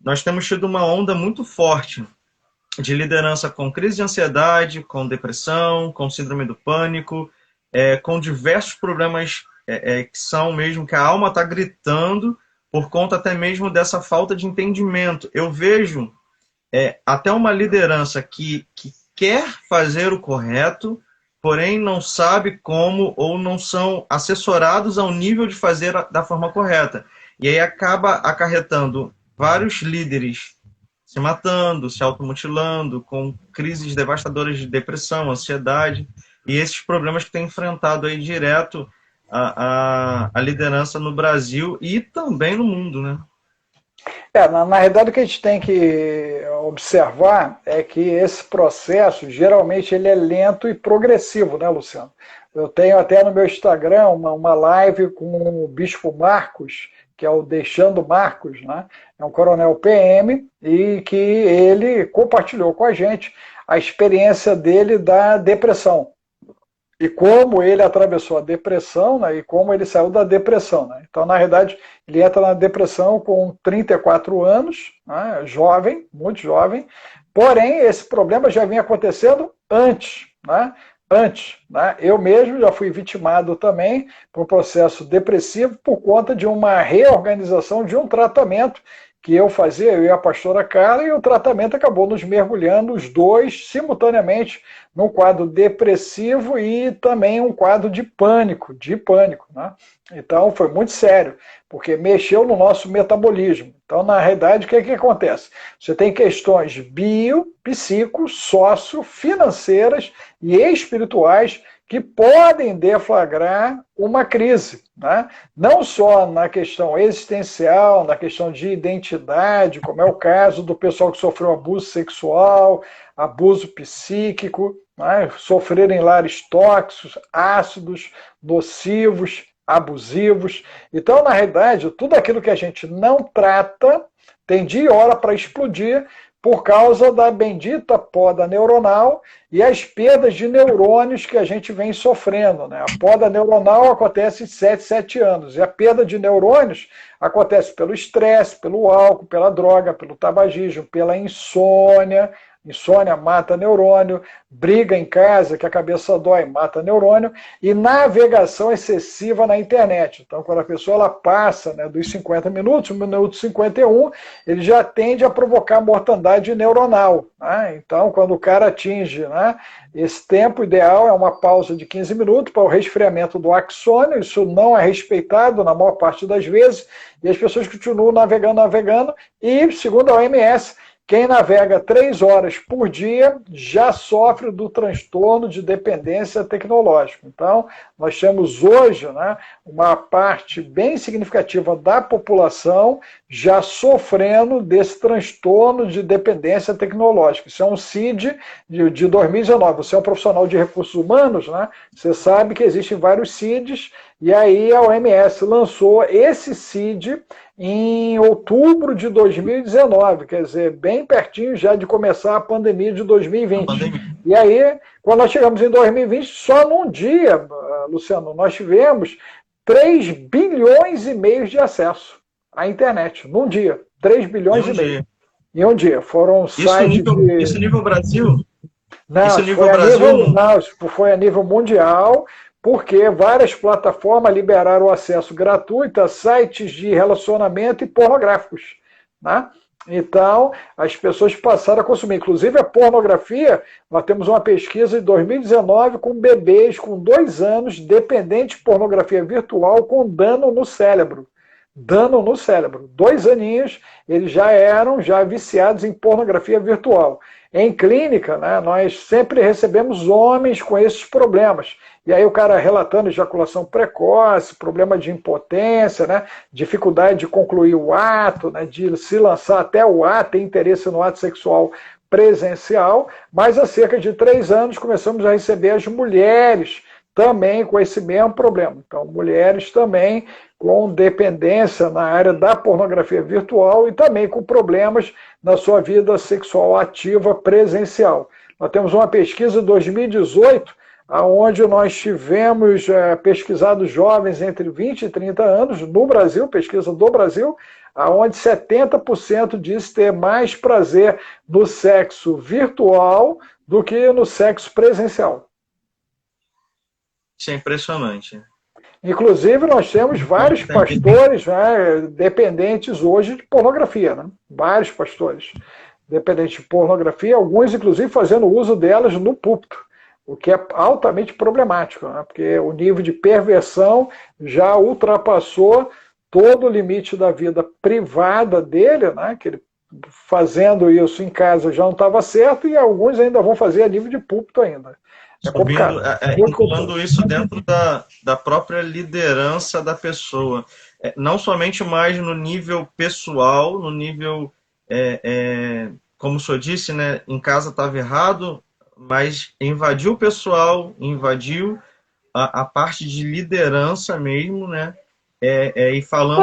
nós temos tido uma onda muito forte de liderança com crise de ansiedade, com depressão, com síndrome do pânico, com diversos problemas que são mesmo que a alma está gritando por conta até mesmo dessa falta de entendimento. Eu vejo até uma liderança que quer fazer o correto, porém não sabe como ou não são assessorados ao nível de fazer da forma correta. E aí acaba acarretando vários líderes se matando, se automutilando, com crises devastadoras de depressão, ansiedade, e esses problemas que tem enfrentado aí direto a liderança no Brasil e também no mundo, né? Na realidade, o que a gente tem que observar é que esse processo, geralmente, ele é lento e progressivo, né, Luciano? Eu tenho até no meu Instagram uma live com o Bispo Marcos, que é o Deixando Marcos, né? É um coronel PM, e que ele compartilhou com a gente a experiência dele da depressão. E como ele atravessou a depressão, né, e como ele saiu da depressão. Né? Então, na verdade, ele entra na depressão com 34 anos, né, jovem, muito jovem, porém, esse problema já vinha acontecendo antes. Né? Eu mesmo já fui vitimado também por um processo depressivo por conta de uma reorganização de um tratamento que eu fazia, eu e a pastora Carla, e o tratamento acabou nos mergulhando os dois simultaneamente num quadro depressivo e também um quadro de pânico, né? Então foi muito sério, porque mexeu no nosso metabolismo. Então, na realidade, o que acontece? Você tem questões bio, psico, sócio, financeiras e espirituais que podem deflagrar uma crise, né? Não só na questão existencial, na questão de identidade, como é o caso do pessoal que sofreu abuso sexual, abuso psíquico, né? Sofrer em lares tóxicos, ácidos, nocivos, abusivos. Então, na realidade, tudo aquilo que a gente não trata tem dia e hora para explodir, por causa da bendita poda neuronal e as perdas de neurônios que a gente vem sofrendo. Né? A poda neuronal acontece em 7 anos, e a perda de neurônios acontece pelo estresse, pelo álcool, pela droga, pelo tabagismo, pela insônia. Insônia mata neurônio, briga em casa, que a cabeça dói, mata neurônio, e navegação excessiva na internet. Então, quando a pessoa ela passa, né, dos 50 minutos, no minuto 51, ele já tende a provocar mortandade neuronal. Né? Então, quando o cara atinge, né, esse tempo ideal é uma pausa de 15 minutos para o resfriamento do axônio, isso não é respeitado na maior parte das vezes, e as pessoas continuam navegando, e, segundo a OMS, quem navega 3 horas por dia já sofre do transtorno de dependência tecnológica. Então, nós temos hoje, né, uma parte bem significativa da população já sofrendo desse transtorno de dependência tecnológica. Isso é um CID de 2019. Você é um profissional de recursos humanos, né? Você sabe que existem vários CIDs, e aí a OMS lançou esse CID em outubro de 2019, quer dizer, bem pertinho já de começar a pandemia de 2020. E aí, quando nós chegamos em 2020, só num dia, Luciano, nós tivemos 3 bilhões e meio de acesso à internet, num dia. 3 bilhões e meio. Em um dia. Foram sites de... Isso nível Brasil? Não, isso nível Brasil? Não, isso foi a nível mundial, porque várias plataformas liberaram o acesso gratuito a sites de relacionamento e pornográficos, né? Então, as pessoas passaram a consumir. Inclusive, a pornografia, nós temos uma pesquisa de 2019 com bebês com 2 anos dependentes de pornografia virtual com dano no cérebro. Dano no cérebro. 2 aninhos, eles já eram viciados em pornografia virtual. Em clínica, né, nós sempre recebemos homens com esses problemas. E aí o cara relatando ejaculação precoce, problema de impotência, né, dificuldade de concluir o ato, né, de se lançar até o ato, ter interesse no ato sexual presencial. Mas há cerca de 3 anos começamos a receber as mulheres também com esse mesmo problema. Então, mulheres também com dependência na área da pornografia virtual e também com problemas na sua vida sexual ativa presencial. Nós temos uma pesquisa de 2018, onde nós tivemos pesquisados jovens entre 20 e 30 anos, no Brasil, pesquisa do Brasil, onde 70% diz ter mais prazer no sexo virtual do que no sexo presencial. Isso é impressionante. Inclusive, nós temos vários pastores, né, dependentes hoje de pornografia, né? Vários pastores dependentes de pornografia, alguns, inclusive, fazendo uso delas no púlpito, o que é altamente problemático, né? Porque o nível de perversão já ultrapassou todo o limite da vida privada dele, né? Que ele fazendo isso em casa já não estava certo, e alguns ainda vão fazer a nível de púlpito ainda. Incluindo isso dentro da própria liderança da pessoa. Não somente mais no nível pessoal, no nível, como o senhor disse, né, em casa estava errado, mas invadiu o pessoal, invadiu a parte de liderança mesmo, né? E falando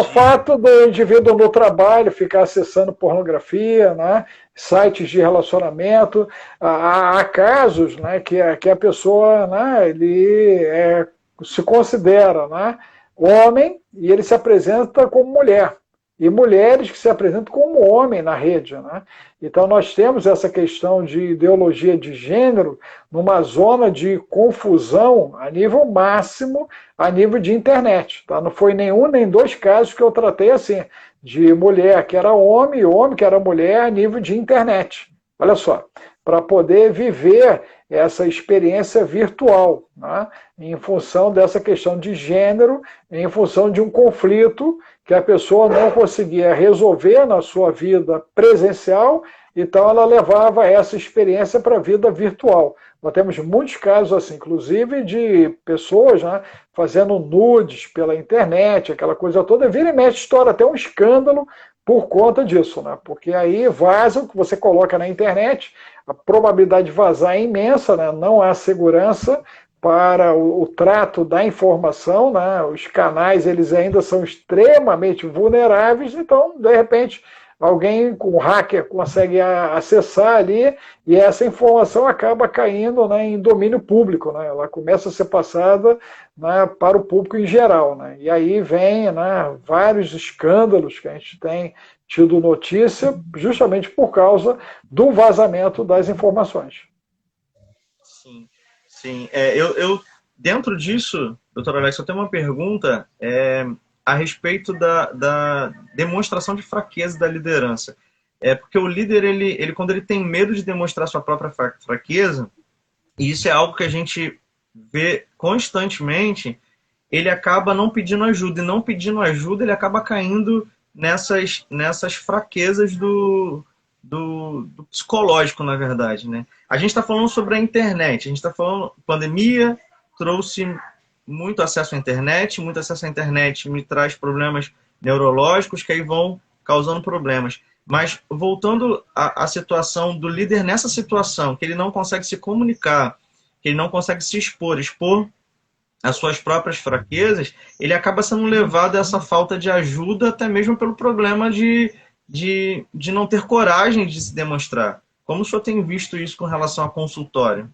o fato do indivíduo no trabalho ficar acessando pornografia, né, sites de relacionamento. Há casos, né, que a pessoa, né, ele se considera, né, homem e ele se apresenta como mulher. E mulheres que se apresentam como homem na rede, né? Então nós temos essa questão de ideologia de gênero numa zona de confusão a nível máximo, a nível de internet. Tá? Não foi nenhum nem 2 casos que eu tratei assim, de mulher que era homem e homem que era mulher a nível de internet. Olha só, para poder viver essa experiência virtual, né? Em função dessa questão de gênero, em função de um conflito que a pessoa não conseguia resolver na sua vida presencial, então ela levava essa experiência para a vida virtual. Nós temos muitos casos assim, inclusive de pessoas, né, fazendo nudes pela internet, aquela coisa toda, vira e mexe, estoura até um escândalo por conta disso, né? Porque aí vaza o que você coloca na internet, a probabilidade de vazar é imensa, né? Não há segurança para o trato da informação, né? Os canais eles ainda são extremamente vulneráveis, então, de repente, alguém com hacker consegue acessar ali e essa informação acaba caindo, né, em domínio público, né? Ela começa a ser passada, né, para o público em geral, né? E aí vem, né, vários escândalos que a gente tem tido notícia justamente por causa do vazamento das informações. Sim. Sim, eu dentro disso, doutor Alex, eu tenho uma pergunta a respeito da demonstração de fraqueza da liderança. Porque o líder, ele quando ele tem medo de demonstrar sua própria fraqueza, e isso é algo que a gente vê constantemente, ele acaba não pedindo ajuda, e não pedindo ajuda, ele acaba caindo nessas fraquezas do psicológico, na verdade, né? A gente está falando sobre a internet, a gente está falando, pandemia trouxe muito acesso à internet, muito acesso à internet me traz problemas neurológicos que aí vão causando problemas. Mas voltando à situação do líder nessa situação, que ele não consegue se comunicar, que ele não consegue se expor as suas próprias fraquezas, ele acaba sendo levado a essa falta de ajuda, até mesmo pelo problema de não ter coragem de se demonstrar. Como o senhor tem visto isso com relação a consultório?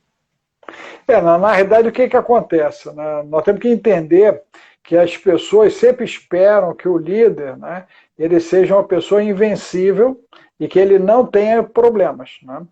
Na realidade, o que acontece? Né? Nós temos que entender que as pessoas sempre esperam que o líder, né, ele seja uma pessoa invencível e que ele não tenha problemas. Né?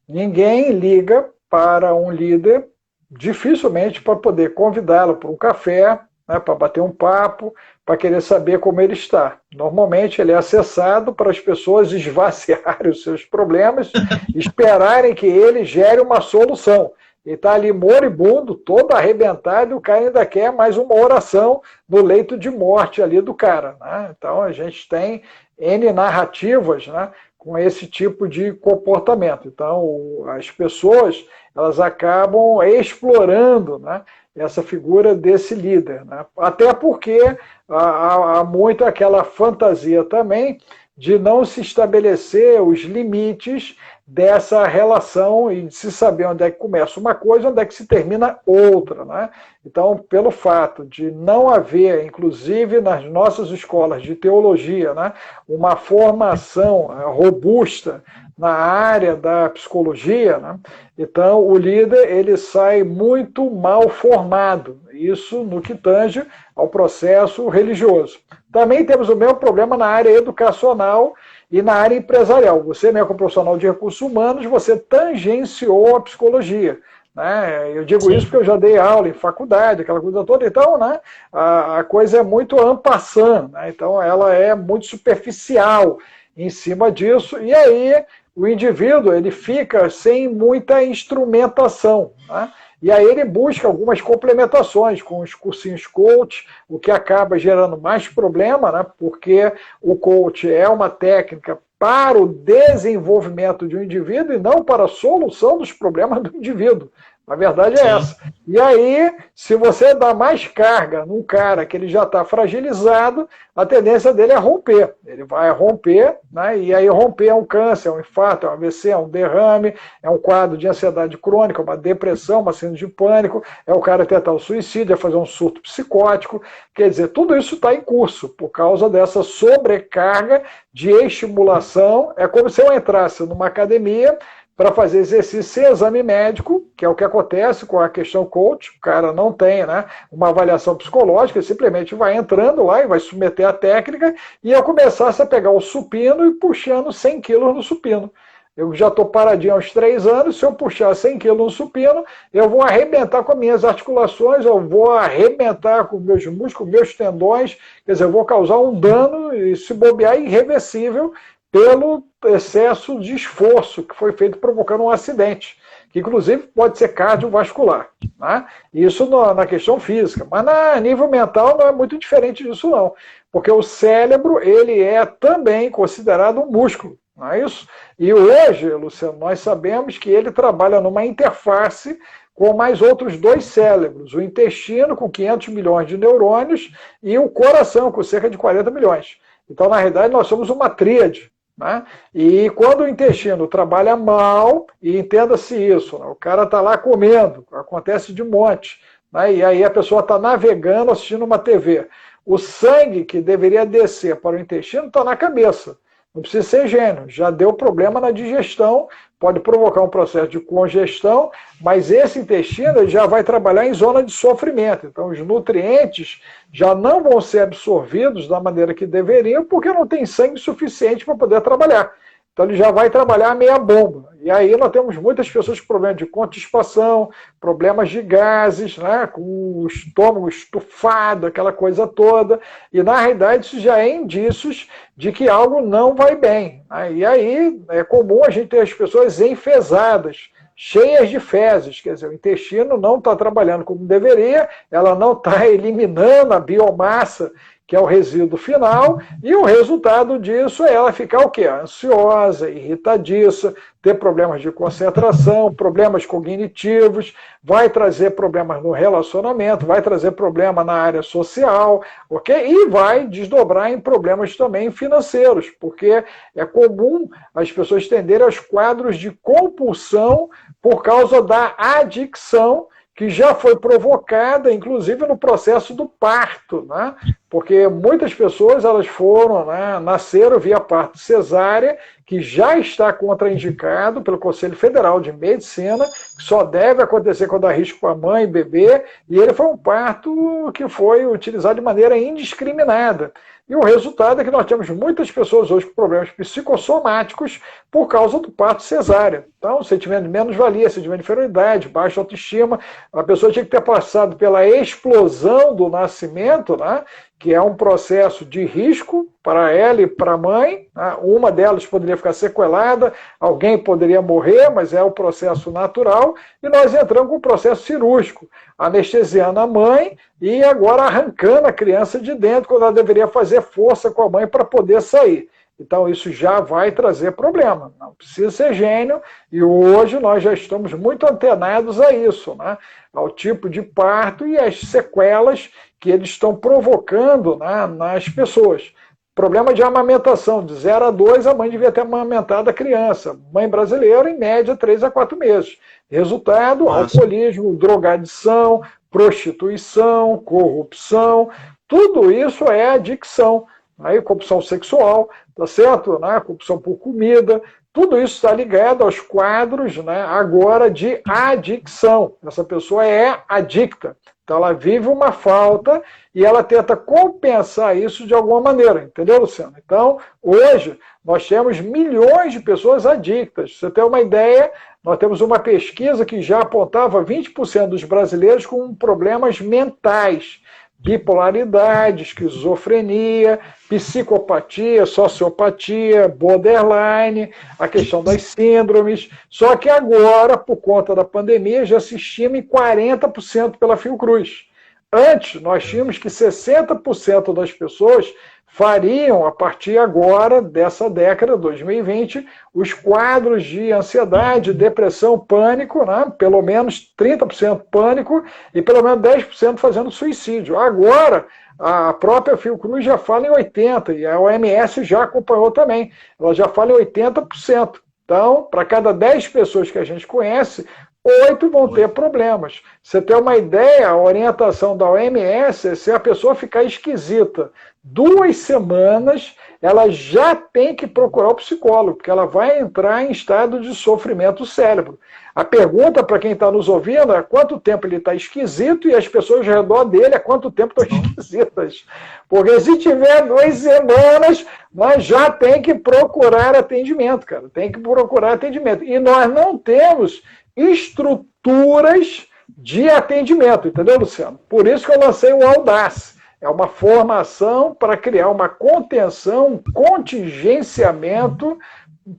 Ninguém liga para um líder dificilmente para poder convidá-lo para um café, né, para bater um papo, para querer saber como ele está. Normalmente ele é acessado para as pessoas esvaziarem os seus problemas, esperarem que ele gere uma solução. Ele está ali moribundo, todo arrebentado, e o cara ainda quer mais uma oração no leito de morte ali do cara. Né? Então a gente tem N narrativas, né, com esse tipo de comportamento. Então as pessoas elas acabam explorando, né, essa figura desse líder. Né? Até porque há muito aquela fantasia também de não se estabelecer os limites dessa relação e de se saber onde é que começa uma coisa e onde é que se termina outra. Né? Então, pelo fato de não haver, inclusive nas nossas escolas de teologia, né, uma formação robusta na área da psicologia, né, então o líder ele sai muito mal formado, isso no que tange ao processo religioso. Também temos o mesmo problema na área educacional e na área empresarial. Você, mesmo como profissional de recursos humanos, você tangenciou a psicologia. Né? Eu digo isso porque eu já dei aula em faculdade, aquela coisa toda. Então, né, a coisa é muito en passant, né? Então ela é muito superficial em cima disso. E aí o indivíduo ele fica sem muita instrumentação. Né? E aí ele busca algumas complementações com os cursinhos coach, o que acaba gerando mais problema, né? Porque o coach é uma técnica para o desenvolvimento de um indivíduo e não para a solução dos problemas do indivíduo. A verdade é essa. E aí, se você dá mais carga num cara que ele já está fragilizado, a tendência dele é romper. Ele vai romper, né? E aí romper é um câncer, é um infarto, é um AVC, é um derrame, é um quadro de ansiedade crônica, uma depressão, uma síndrome de pânico, é o cara tentar o suicídio, é fazer um surto psicótico. Quer dizer, tudo isso está em curso por causa dessa sobrecarga de estimulação. É como se eu entrasse numa academia para fazer exercício sem exame médico, que é o que acontece com a questão coach. O cara não tem, né, uma avaliação psicológica, ele simplesmente vai entrando lá e vai submeter a técnica, e eu começasse a pegar o supino e puxando 100 quilos no supino. Eu já estou paradinho há uns 3 anos, se eu puxar 100 quilos no supino, eu vou arrebentar com as minhas articulações, eu vou arrebentar com meus músculos, meus tendões, quer dizer, eu vou causar um dano, e se bobear, irreversível, pelo excesso de esforço que foi feito provocando um acidente, que inclusive pode ser cardiovascular. Né? Isso na questão física, mas a nível mental não é muito diferente disso não, porque o cérebro ele é também considerado um músculo, não é isso? E hoje, Luciano, nós sabemos que ele trabalha numa interface com mais outros 2 cérebros, o intestino com 500 milhões de neurônios e o coração com cerca de 40 milhões. Então, na realidade, nós somos uma tríade. Né? E quando o intestino trabalha mal, e entenda-se isso, né? O cara está lá comendo, acontece de monte, né? E aí a pessoa está navegando, assistindo uma TV. O sangue que deveria descer para o intestino está na cabeça. Não precisa ser gênio, já deu problema na digestão, pode provocar um processo de congestão, mas esse intestino ele já vai trabalhar em zona de sofrimento. Então os nutrientes já não vão ser absorvidos da maneira que deveriam, porque não tem sangue suficiente para poder trabalhar. Então ele já vai trabalhar meia bomba. E aí nós temos muitas pessoas com problemas de constipação, problemas de gases, né, com o estômago estufado, aquela coisa toda. E na realidade isso já é indícios de que algo não vai bem. Né? E aí é comum a gente ter as pessoas enfesadas, cheias de fezes, quer dizer, o intestino não está trabalhando como deveria, ela não está eliminando a biomassa que é o resíduo final, e o resultado disso é ela ficar o quê? Ansiosa, irritadiça, ter problemas de concentração, problemas cognitivos, vai trazer problemas no relacionamento, vai trazer problema na área social, ok? E vai desdobrar em problemas também financeiros, porque é comum as pessoas tenderem aos quadros de compulsão por causa da adicção, que já foi provocada, inclusive, no processo do parto, né? Porque muitas pessoas elas foram, né, nasceram via parto cesárea, que já está contraindicado pelo Conselho Federal de Medicina, que só deve acontecer quando há risco para a mãe e bebê, e ele foi um parto que foi utilizado de maneira indiscriminada. E o resultado é que nós temos muitas pessoas hoje com problemas psicossomáticos por causa do parto cesárea. Então, sentimento de menos-valia, sentimento de inferioridade, baixa autoestima. A pessoa tinha que ter passado pela explosão do nascimento, né? Que é um processo de risco para ela e para a mãe. Uma delas poderia ficar sequelada, alguém poderia morrer, mas é o processo natural. E nós entramos com o processo cirúrgico, anestesiando a mãe e agora arrancando a criança de dentro, quando ela deveria fazer força com a mãe para poder sair. Então, isso já vai trazer problema. Não precisa ser gênio, e hoje nós já estamos muito antenados a isso, né? Ao tipo de parto e as sequelas que eles estão provocando, né, nas pessoas. Problema de amamentação, de 0 a 2, a mãe devia ter amamentado a criança. Mãe brasileira, em média, 3 a 4 meses. Resultado, Nossa. alcoolismo, drogadição, prostituição, corrupção, tudo isso é adicção. Aí, corrupção sexual, tá certo? Né? Corrupção por comida, tudo isso está ligado aos quadros, né, agora de adicção. Essa pessoa é adicta. Então, ela vive uma falta e ela tenta compensar isso de alguma maneira. Entendeu, Luciano? Então, hoje, nós temos milhões de pessoas adictas. Pra você ter uma ideia, nós temos uma pesquisa que já apontava 20% dos brasileiros com problemas mentais. Bipolaridade, esquizofrenia, psicopatia, sociopatia, borderline, a questão das síndromes. Só que agora, por conta da pandemia, já se estima em 40% pela Fiocruz. Antes, nós tínhamos que 60% das pessoas fariam, a partir agora, dessa década, 2020, os quadros de ansiedade, depressão, pânico, né? Pelo menos 30% pânico e pelo menos 10% fazendo suicídio. Agora, a própria Fiocruz já fala em 80% e a OMS já acompanhou também. Ela já fala em 80%. Então, para cada 10 pessoas que a gente conhece, 8 vão ter problemas. Você tem uma ideia, a orientação da OMS é se a pessoa ficar esquisita 2 semanas, ela já tem que procurar o psicólogo, porque ela vai entrar em estado de sofrimento do cérebro. A pergunta para quem está nos ouvindo é quanto tempo ele está esquisito e as pessoas ao redor dele há quanto tempo estão esquisitas. Porque se tiver 2 semanas, nós já tem que procurar atendimento, cara. Tem que procurar atendimento. E nós não temos estruturas de atendimento, entendeu, Luciano? Por isso que eu lancei o Audace. É uma formação para criar uma contenção, um contingenciamento,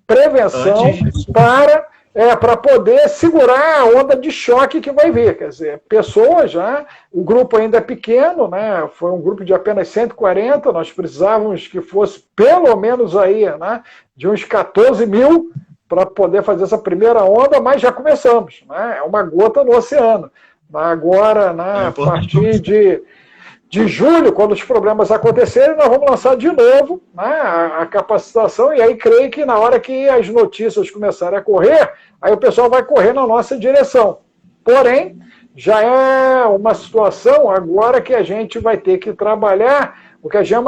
prevenção para poder segurar a onda de choque que vai vir. Quer dizer, pessoas já, o grupo ainda é pequeno, né? Foi um grupo de apenas 140, nós precisávamos que fosse pelo menos aí, né, de uns 14 mil para poder fazer essa primeira onda, mas já começamos. Né? É uma gota no oceano. Agora, né, a partir de julho, quando os problemas acontecerem, nós vamos lançar de novo, né, a capacitação, e aí creio que na hora que as notícias começarem a correr, aí o pessoal vai correr na nossa direção. Porém, já é uma situação agora que a gente vai ter que trabalhar o que a gente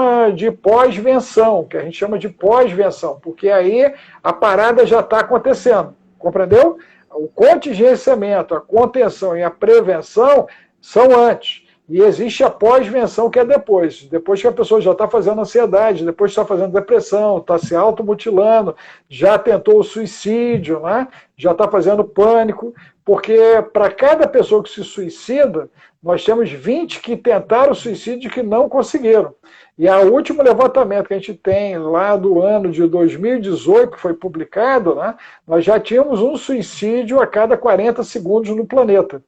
chama de pós-venção, porque aí a parada já está acontecendo, compreendeu? O contingenciamento, a contenção e a prevenção são antes. E existe a pós-venção, que é depois. Depois que a pessoa já está fazendo ansiedade, depois está fazendo depressão, está se automutilando, já tentou o suicídio, né? Já está fazendo pânico, porque para cada pessoa que se suicida, nós temos 20 que tentaram o suicídio e que não conseguiram. E o último levantamento que a gente tem lá do ano de 2018, que foi publicado, né? Nós já tínhamos um suicídio a cada 40 segundos no planeta.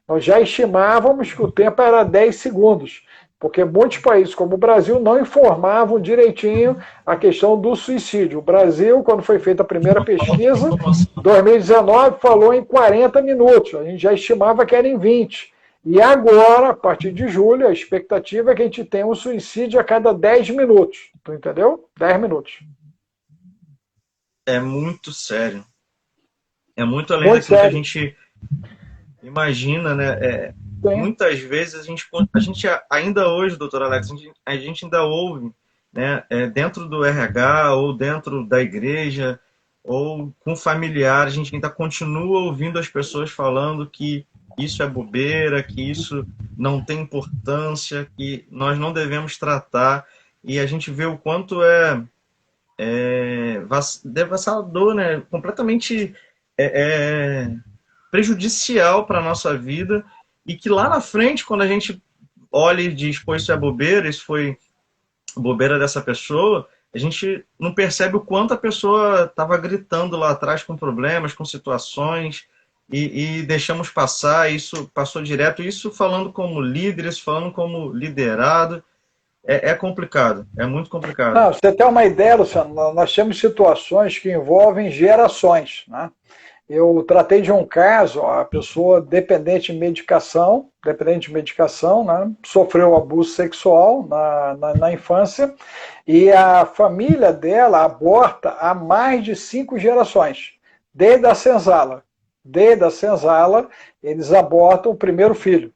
Nós já estimávamos que o tempo era 10 segundos. porque muitos países, como o Brasil, não informavam direitinho a questão do suicídio. O Brasil, quando foi feita a primeira pesquisa, 2019, falou em 40 minutos. A gente já estimava que era em 20. E agora, a partir de julho, a expectativa é que a gente tenha um suicídio a cada 10 minutos. Tu entendeu? 10 minutos. É muito sério. É muito além daquilo que a gente imagina, né? Muitas vezes a gente ainda hoje, doutor Alex, a gente ainda ouve, né, dentro do RH ou dentro da igreja ou com familiar, a gente ainda continua ouvindo as pessoas falando que isso é bobeira, que isso não tem importância, que nós não devemos tratar, e a gente vê o quanto é devastador, né? Completamente prejudicial para a nossa vida, e que lá na frente, quando a gente olha e diz, pô, isso é bobeira, isso foi bobeira dessa pessoa, a gente não percebe o quanto a pessoa estava gritando lá atrás com problemas, com situações, e deixamos passar, isso passou direto, isso falando como líderes, falando como liderado, é complicado, é muito complicado. Não, você tem uma ideia, Luciano, nós temos situações que envolvem gerações, né? Eu tratei de um caso, a pessoa dependente de medicação, né, sofreu abuso sexual na infância, e a família dela aborta há mais de 5 gerações, desde a senzala. Desde a senzala, eles abortam o primeiro filho.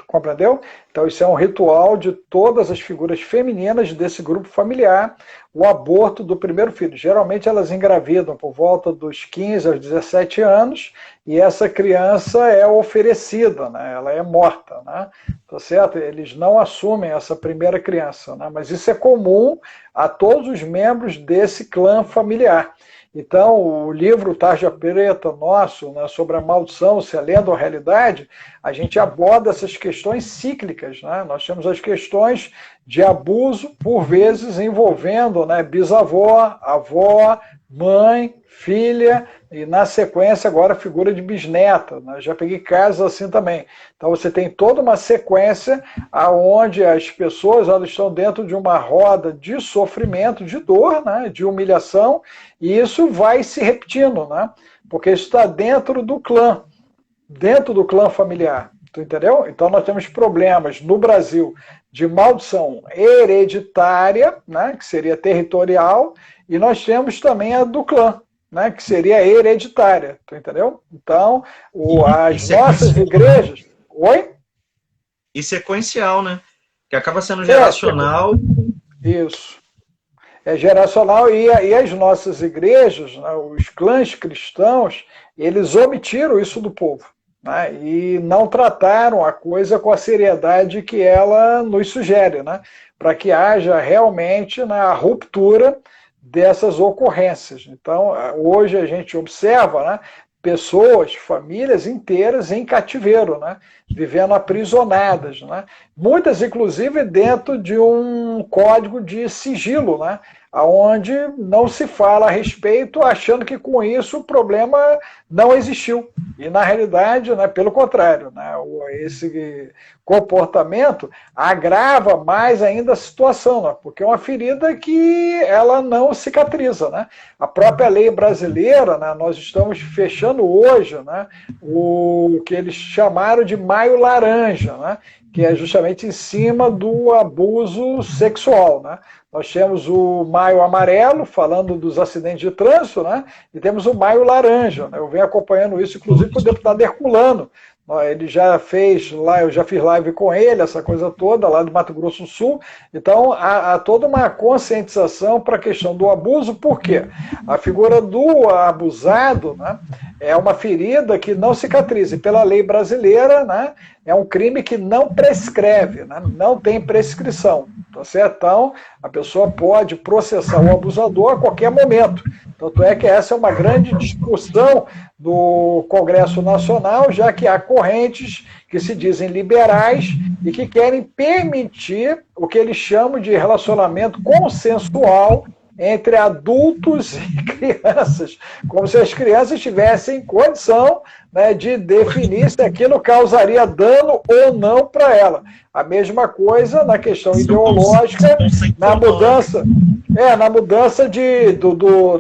Compreendeu? Então isso é um ritual de todas as figuras femininas desse grupo familiar, o aborto do primeiro filho. Geralmente elas engravidam por volta dos 15 aos 17 anos e essa criança é oferecida, né? Ela é morta, né? Tá certo? Eles não assumem essa primeira criança, né? Mas isso é comum a todos os membros desse clã familiar. Então, o livro Tarja Preta nosso, né, sobre a maldição, se é lenda ou realidade, a gente aborda essas questões cíclicas, né? Nós temos as questões de abuso, por vezes envolvendo, né, bisavó, avó, mãe, filha, e na sequência agora a figura de bisneta, né? Já peguei casos assim também. Então você tem toda uma sequência onde as pessoas elas estão dentro de uma roda de sofrimento, de dor, né? De humilhação, e isso vai se repetindo, né? Porque isso está dentro do clã familiar, tu entendeu? Então nós temos problemas no Brasil de maldição hereditária, né? Que seria territorial, e nós temos também a do clã, né, que seria hereditária, tu entendeu? Então, as nossas igrejas... Oi? E sequencial, né? Que acaba sendo geracional. Isso. É geracional, e as nossas igrejas, né, os clãs cristãos, eles omitiram isso do povo, né, e não trataram a coisa com a seriedade que ela nos sugere, né, para que haja realmente, né, a ruptura dessas ocorrências. Então, hoje a gente observa, né, pessoas, famílias inteiras em cativeiro, né, vivendo aprisionadas, né, muitas inclusive dentro de um código de sigilo, né, onde não se fala a respeito, achando que com isso o problema não existiu. E na realidade, né, pelo contrário, né, esse comportamento agrava mais ainda a situação, né, porque é uma ferida que ela não cicatriza, né. A própria lei brasileira, né, nós estamos fechando hoje, né, o que eles chamaram de Maio Laranja, né, que é justamente em cima do abuso sexual, né. Nós temos o Maio Amarelo, falando dos acidentes de trânsito, né? E temos o Maio Laranja, né? Eu venho acompanhando isso, inclusive, com o deputado Herculano. Ele já fez lá, eu já fiz live com ele, essa coisa toda, lá do Mato Grosso do Sul. Então, há toda uma conscientização para a questão do abuso, por quê? A figura do abusado, né, é uma ferida que não cicatriza. E pela lei brasileira, né, é um crime que não prescreve, né, não tem prescrição. Tá certo? Então, a pessoa pode processar o abusador a qualquer momento. Tanto é que essa é uma grande discussão do Congresso Nacional, já que há correntes que se dizem liberais e que querem permitir o que eles chamam de relacionamento consensual entre adultos e crianças, como se as crianças tivessem condição, né, de definir se aquilo causaria dano ou não para ela. A mesma coisa na questão ideológica, na mudança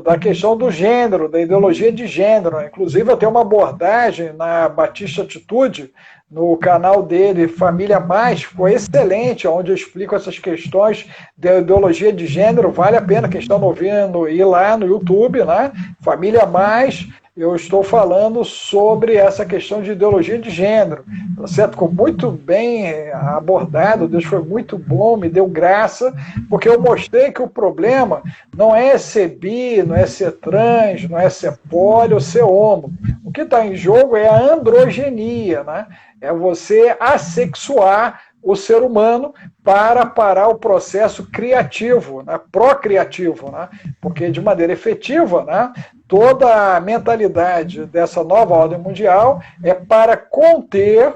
da questão do gênero, da ideologia de gênero. Inclusive, eu tenho uma abordagem na Batista Atitude, no canal dele, Família Mais, ficou excelente, onde eu explico essas questões da ideologia de gênero. Vale a pena quem está ouvindo ir lá no YouTube, né? Família Mais, eu estou falando sobre essa questão de ideologia de gênero, tá certo? Ficou muito bem abordado, Deus foi muito bom, me deu graça, porque eu mostrei que o problema não é ser bi, não é ser trans, não é ser poli ou ser homo. O que está em jogo é a androgenia, né? É você assexuar o ser humano para parar o processo criativo, né, procriativo, né, porque de maneira efetiva, né, toda a mentalidade dessa nova ordem mundial é para conter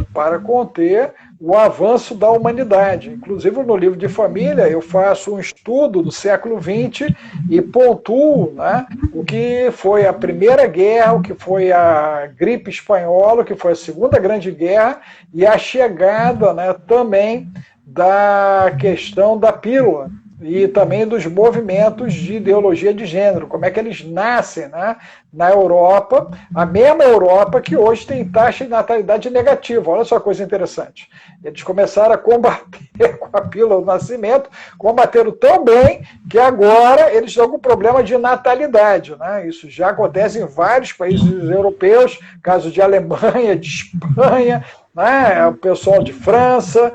o avanço da humanidade. Inclusive, no livro de família, eu faço um estudo do século XX e pontuo, né, o que foi a Primeira Guerra, o que foi a gripe espanhola, o que foi a Segunda Grande Guerra e a chegada, né, também da questão da pílula e também dos movimentos de ideologia de gênero, como é que eles nascem, né, na Europa, a mesma Europa que hoje tem taxa de natalidade negativa. Olha só que coisa interessante. Eles começaram a combater com a pílula do nascimento, combateram tão bem que agora eles estão com problema de natalidade, né? Isso já acontece em vários países europeus, caso de Alemanha, de Espanha, né? O pessoal de França.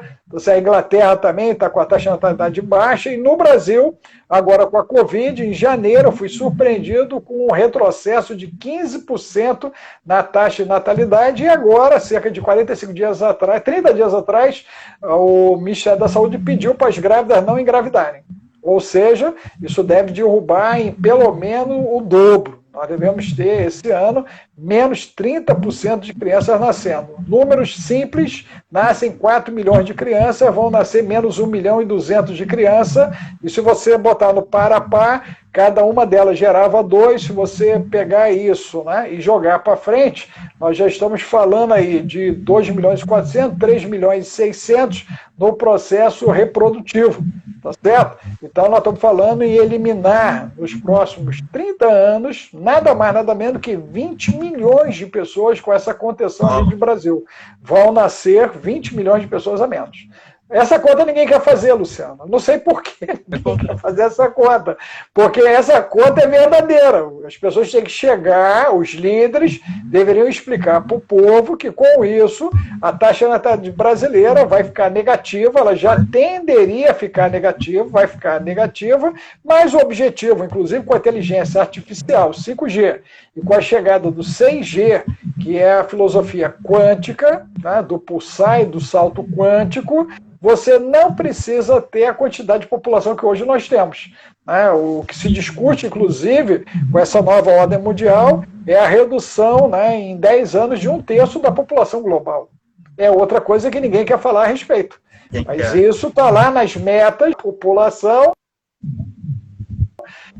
A Inglaterra também está com a taxa de natalidade baixa, e no Brasil, agora com a Covid, em janeiro, eu fui surpreendido com um retrocesso de 15% na taxa de natalidade, e agora, cerca de 45 dias atrás, 30 dias atrás, o Ministério da Saúde pediu para as grávidas não engravidarem. Ou seja, isso deve derrubar em pelo menos o dobro. Nós devemos ter, esse ano, menos 30% de crianças nascendo. Números simples, nascem 4 milhões de crianças, vão nascer menos 1 milhão e 200 de crianças, e se você botar no par a par, cada uma delas gerava 2, se você pegar isso, né, e jogar para frente, nós já estamos falando aí de 2 milhões e 400, 3 milhões e 600 no processo reprodutivo, tá certo? Então nós estamos falando em eliminar nos próximos 30 anos, nada mais, nada menos que 20 milhões de pessoas com essa contenção a nível de Brasil. Vão nascer 20 milhões de pessoas a menos. Essa conta ninguém quer fazer, Luciano. Não sei por que ninguém quer fazer essa conta. Porque essa conta é verdadeira. As pessoas têm que chegar, os líderes deveriam explicar para o povo que, com isso, a taxa brasileira vai ficar negativa, ela já tenderia a ficar negativa, vai ficar negativa, mas o objetivo, inclusive com a inteligência artificial, 5G, e com a chegada do 6G, que é a filosofia quântica, né, do pulsar e do salto quântico, você não precisa ter a quantidade de população que hoje nós temos. Né? O que se discute, inclusive, com essa nova ordem mundial, é a redução, né, em 10 anos de 1/3 da população global. É outra coisa que ninguém quer falar a respeito. Mas isso está lá nas metas, população,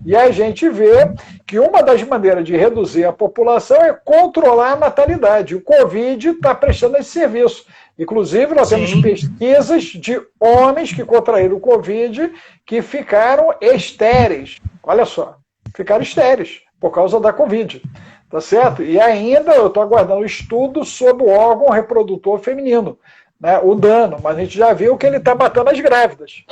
e a gente vê que uma das maneiras de reduzir a população é controlar a natalidade. O Covid está prestando esse serviço. Inclusive, nós temos pesquisas de homens que contraíram o Covid que ficaram estéreis. Olha só, ficaram estéreis por causa da Covid. Tá certo? E ainda eu estou aguardando estudo sobre o órgão reprodutor feminino, né, o dano, mas a gente já viu que ele está matando as grávidas.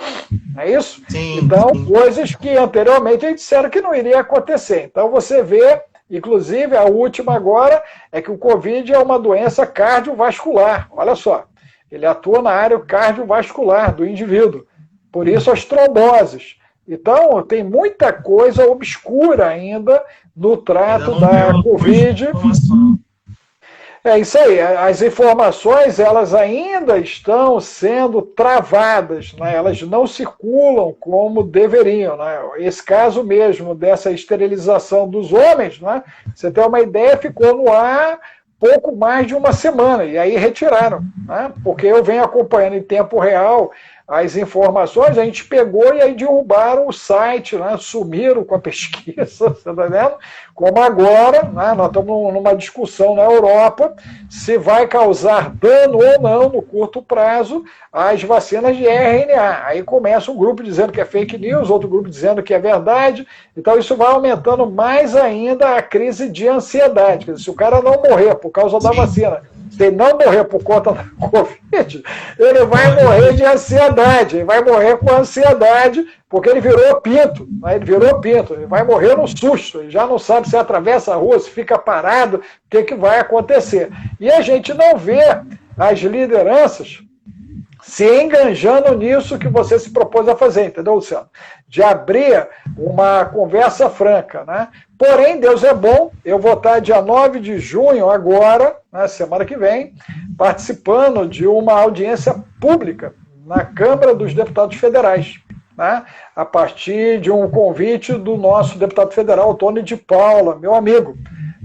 Não é isso? Sim, então, sim. Coisas que anteriormente a gente disseram que não iria acontecer. Então, você vê, inclusive, a última agora é que o Covid é uma doença cardiovascular. Olha só, ele atua na área cardiovascular do indivíduo. Por isso, as tromboses. Então, tem muita coisa obscura ainda no trato da Covid. É isso aí, as informações elas ainda estão sendo travadas, né? Elas não circulam como deveriam. Né? Esse caso mesmo dessa esterilização dos homens, né? Você tem uma ideia, ficou no ar pouco mais de uma semana, e aí retiraram, né? Porque eu venho acompanhando em tempo real as informações, a gente pegou e aí derrubaram o site, né? Sumiram com a pesquisa, você está vendo? Como agora, né? Nós estamos numa discussão na Europa se vai causar dano ou não no curto prazo as vacinas de RNA. Aí começa um grupo dizendo que é fake news, outro grupo dizendo que é verdade. Então isso vai aumentando mais ainda a crise de ansiedade. Quer dizer, se o cara não morrer por causa da vacina, se ele não morrer por conta da Covid, ele vai morrer de ansiedade, ele vai morrer com ansiedade, porque ele virou pinto, né? Ele virou pinto, ele vai morrer no susto, ele já não sabe se atravessa a rua, se fica parado, o que vai acontecer. E a gente não vê as lideranças se enganjando nisso que você se propôs a fazer, entendeu, Luciano? De abrir uma conversa franca, né? Porém, Deus é bom, eu vou estar dia 9 de junho agora, né, semana que vem, participando de uma audiência pública na Câmara dos Deputados Federais, né, a partir de um convite do nosso deputado federal, Tony de Paula, meu amigo.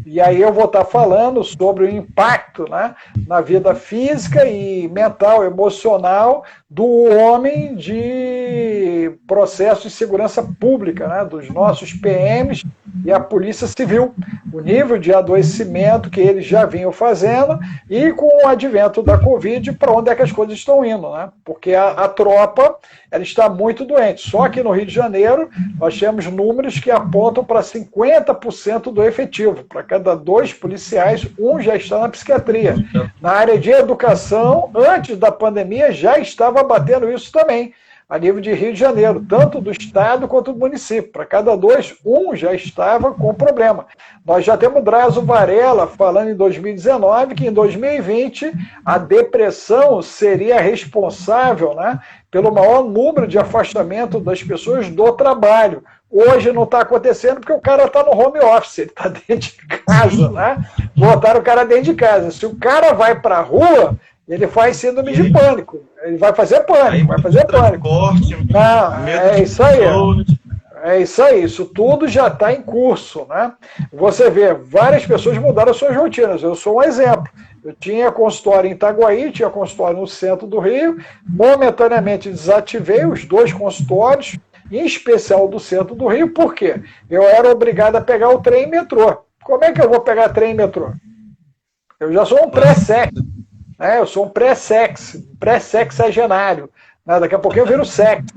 E aí eu vou estar falando sobre o impacto, né, na vida física e mental, emocional do homem de processo de segurança pública, né, dos nossos PMs e a Polícia Civil, o nível de adoecimento que eles já vinham fazendo e com o advento da Covid, para onde é que as coisas estão indo, né? Porque a tropa ela está muito doente. Só que no Rio de Janeiro nós temos números que apontam para 50% do efetivo. Para cada 2 policiais, um já está na psiquiatria. Na área de educação, antes da pandemia, já estava batendo isso também, a nível de Rio de Janeiro, tanto do estado quanto do município. Para cada 2, um já estava com problema. Nós já temos Drauzio Varela falando em 2019 que em 2020 a depressão seria responsável, né, pelo maior número de afastamento das pessoas do trabalho. Hoje não está acontecendo porque o cara está no home office, ele está dentro de casa, né? Botaram o cara dentro de casa. Se o cara vai para a rua, ele faz síndrome de pânico. Ele vai fazer pânico, vai fazer pânico. Não, é isso aí. É isso aí, isso tudo já está em curso, né? Você vê, várias pessoas mudaram as suas rotinas. Eu sou um exemplo. Eu tinha consultório em Itaguaí, tinha consultório no centro do Rio, momentaneamente desativei os 2 consultórios, em especial do centro do Rio, por quê? Eu era obrigado a pegar o trem e metrô. Como é que eu vou pegar trem e metrô? Eu já sou um pré-sex, né? Eu sou um pré-sexagenário. Né? Daqui a pouquinho eu viro sexo.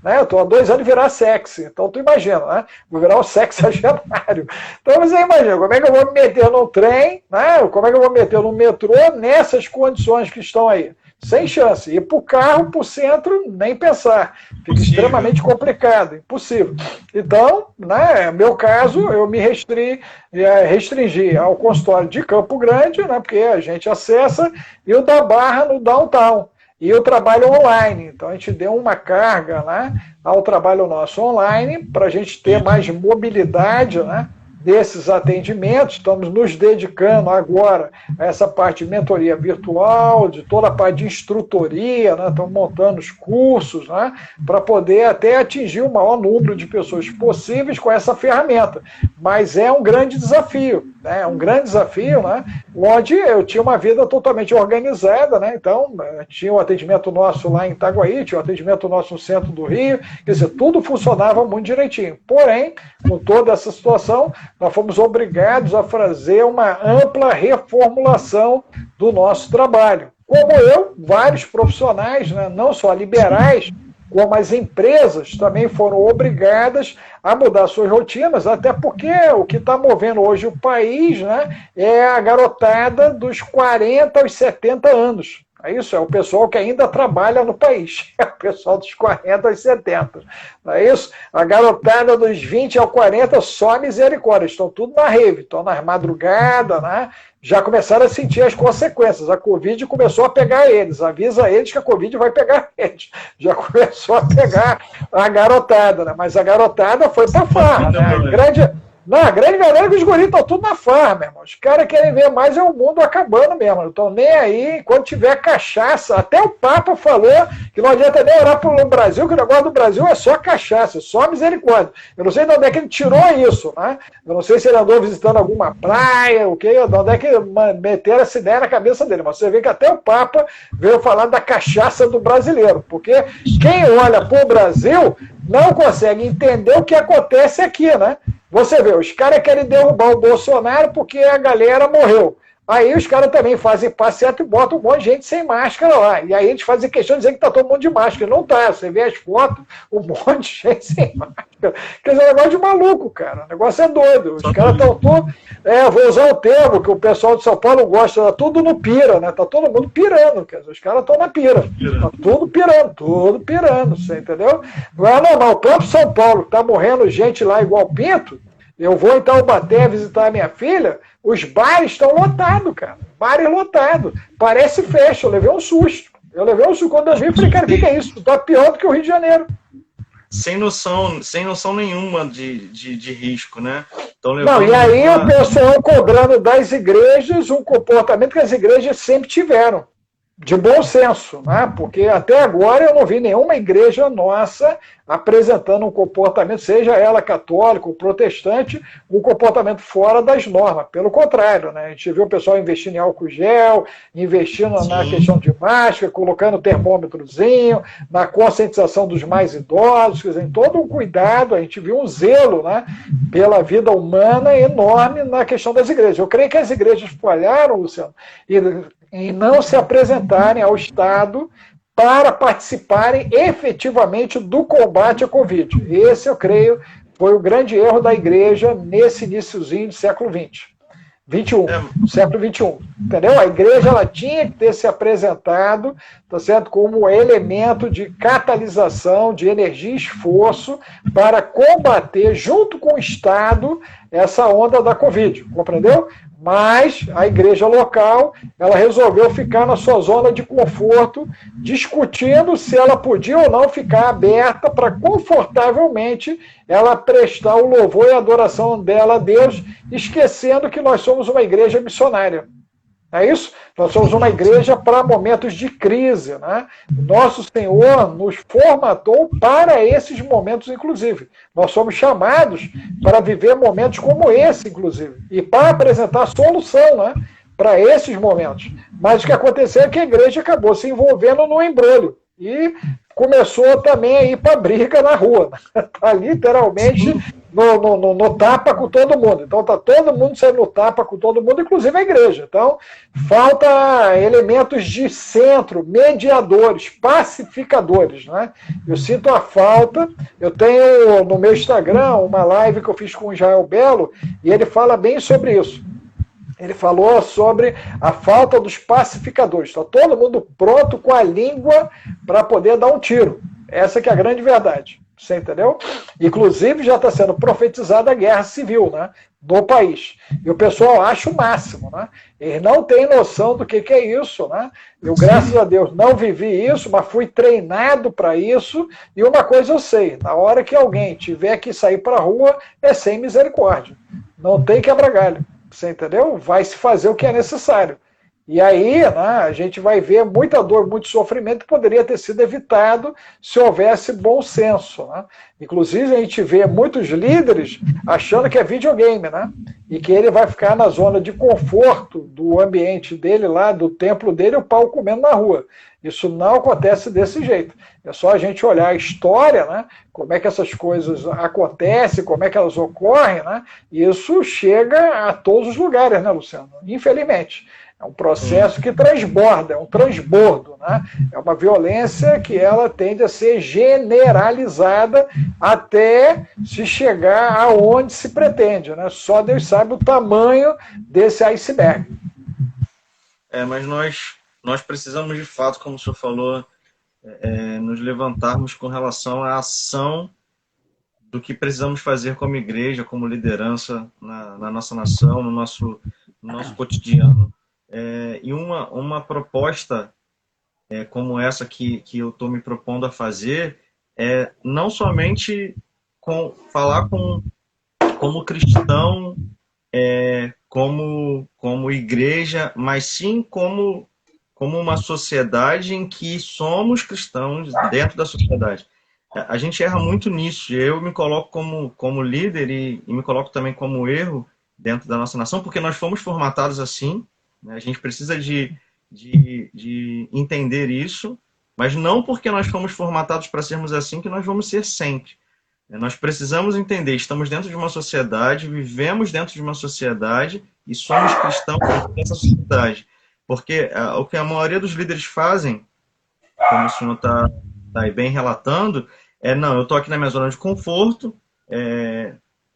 Né? Eu estou há 2 anos de virar sexo. Então tu imagina, né? Vou virar um sexagenário. Então você imagina, como é que eu vou me meter num trem, né? Como é que eu vou me meter no metrô nessas condições que estão aí? Sem chance. Ir para o carro, para o centro, nem pensar. Fica extremamente complicado, impossível. Então, né, no meu caso, eu me restringi ao consultório de Campo Grande, né, porque a gente acessa, e o da Barra no downtown. E o trabalho online. Então, a gente deu uma carga, né, ao trabalho nosso online, para a gente ter mais mobilidade, né, desses atendimentos. Estamos nos dedicando agora a essa parte de mentoria virtual, de toda a parte de instrutoria, né? Estamos montando os cursos, né? Para poder até atingir o maior número de pessoas possíveis com essa ferramenta. Mas é um grande desafio, né? É um grande desafio, né? Onde eu tinha uma vida totalmente organizada, né? Então, tinha o atendimento nosso lá em Itaguaí, tinha o atendimento nosso no centro do Rio, quer dizer, tudo funcionava muito direitinho. Porém, com toda essa situação, nós fomos obrigados a fazer uma ampla reformulação do nosso trabalho. Como eu, vários profissionais, né, não só liberais, como as empresas também foram obrigadas a mudar suas rotinas, até porque o que está movendo hoje o país, né, é a garotada dos 40 aos 70 anos. É isso, é o pessoal que ainda trabalha no país, é o pessoal dos 40 aos 70. Não é isso? A garotada dos 20 aos 40 só misericórdia, estão tudo na rave, estão na madrugada, né? Já começaram a sentir as consequências. A Covid começou a pegar eles, avisa eles que a Covid vai pegar eles. Já começou a pegar a garotada, né? Mas a garotada foi para farra, né? Não, a grande verdade é que os guris estão tudo na farra, irmão. Os caras querem ver mais é o mundo acabando mesmo. Não estão nem aí. Quando tiver cachaça, até o Papa falou que não adianta nem orar pelo Brasil, que o negócio do Brasil é só cachaça, só misericórdia. Eu não sei de onde é que ele tirou isso, né? Eu não sei se ele andou visitando alguma praia, o quê, de onde é que meteram essa ideia na cabeça dele. Mas você vê que até o Papa veio falar da cachaça do brasileiro. Porque quem olha para o Brasil não consegue entender o que acontece aqui, né? Você vê, os caras querem derrubar o Bolsonaro porque a galera morreu. Aí os caras também fazem passeata e botam um monte de gente sem máscara lá. E aí eles fazem questão de dizer que tá todo mundo de máscara. Não tá. Você vê as fotos, um monte de gente sem máscara. Quer dizer, é um negócio de maluco, cara. O negócio é doido. Os caras estão todos... vou usar o termo que o pessoal de São Paulo gosta. Tá tudo no pira, né? Tá todo mundo pirando. Quer dizer, os caras estão na pira. Tá tudo pirando. Você entendeu? Não é normal. O próprio São Paulo, que tá morrendo gente lá igual pinto, eu vou em Taubaté visitar a minha filha, os bares estão lotados, cara. Bares lotados. Parece festa. Eu levei um susto. Quando eu vi, eu falei, cara, o que é isso? Tá pior do que o Rio de Janeiro. Sem noção nenhuma de risco, né? Não, e aí o pessoal cobrando das igrejas um comportamento que as igrejas sempre tiveram, de bom senso, né? Porque até agora eu não vi nenhuma igreja nossa apresentando um comportamento, seja ela católica ou protestante, um comportamento fora das normas. Pelo contrário, né? A gente viu o pessoal investindo em álcool gel, investindo na questão de máscara, colocando termômetrozinho, na conscientização dos mais idosos, quer dizer, em todo um cuidado, a gente viu um zelo, né, pela vida humana enorme na questão das igrejas. Eu creio que as igrejas falharam, Luciano, em não se apresentarem ao Estado para participarem efetivamente do combate à Covid. Esse, eu creio, foi o grande erro da igreja nesse iniciozinho do século XX. 21, século 21, entendeu? A igreja ela tinha que ter se apresentado, tá certo, como elemento de catalisação de energia e esforço para combater, junto com o Estado, essa onda da Covid, compreendeu? Mas a igreja local, ela resolveu ficar na sua zona de conforto, discutindo se ela podia ou não ficar aberta para confortavelmente ela prestar o louvor e a adoração dela a Deus, esquecendo que nós somos uma igreja missionária. É isso? Nós somos uma igreja para momentos de crise, né? Nosso Senhor nos formatou para esses momentos, inclusive. Nós somos chamados para viver momentos como esse, inclusive, e para apresentar solução, né, para esses momentos. Mas o que aconteceu é que a igreja acabou se envolvendo no embrulho e começou também a ir para briga na rua. Está literalmente no tapa com todo mundo. Então está todo mundo saindo no tapa com todo mundo, inclusive a igreja. Então falta elementos de centro, mediadores, pacificadores, né? Eu sinto a falta. Eu tenho no meu Instagram uma live que eu fiz com o Israel Belo e ele fala bem sobre isso. Ele falou sobre a falta dos pacificadores. Está todo mundo pronto com a língua para poder dar um tiro. Essa que é a grande verdade. Você entendeu? Inclusive já está sendo profetizada a guerra civil, né, no país. E o pessoal acha o máximo, né? Eles não têm noção do que é isso, né? Eu, graças a Deus, não vivi isso, mas fui treinado para isso. E uma coisa eu sei, na hora que alguém tiver que sair para a rua, é sem misericórdia. Não tem quebra-galho. Você entendeu? Vai se fazer o que é necessário. E aí, né, a gente vai ver muita dor, muito sofrimento que poderia ter sido evitado se houvesse bom senso, né? Inclusive, a gente vê muitos líderes achando que é videogame, né? E que ele vai ficar na zona de conforto do ambiente dele lá, do templo dele, o pau comendo na rua. Isso não acontece desse jeito. É só a gente olhar a história, né? Como é que essas coisas acontecem, como é que elas ocorrem, né? E isso chega a todos os lugares, né, Luciano? Infelizmente. É um processo que transborda, é um transbordo, né? É uma violência que ela tende a ser generalizada até se chegar aonde se pretende, né? Só Deus sabe o tamanho desse iceberg. Mas nós precisamos, de fato, como o senhor falou, nos levantarmos com relação à ação do que precisamos fazer como igreja, como liderança na nossa nação, no nosso cotidiano. E uma proposta como essa que eu estou me propondo a fazer é não somente falar com como cristão, como igreja, mas sim como uma sociedade em que somos cristãos dentro da sociedade. A gente erra muito nisso. Eu me coloco como líder e me coloco também como erro dentro da nossa nação, porque nós fomos formatados assim, né? A gente precisa de entender isso, mas não porque nós fomos formatados para sermos assim que nós vamos ser sempre. Nós precisamos entender, estamos dentro de uma sociedade, vivemos dentro de uma sociedade e somos cristãos dentro dessa sociedade. Porque o que a maioria dos líderes fazem, como o senhor está aí bem relatando, não, eu estou aqui na minha zona de conforto,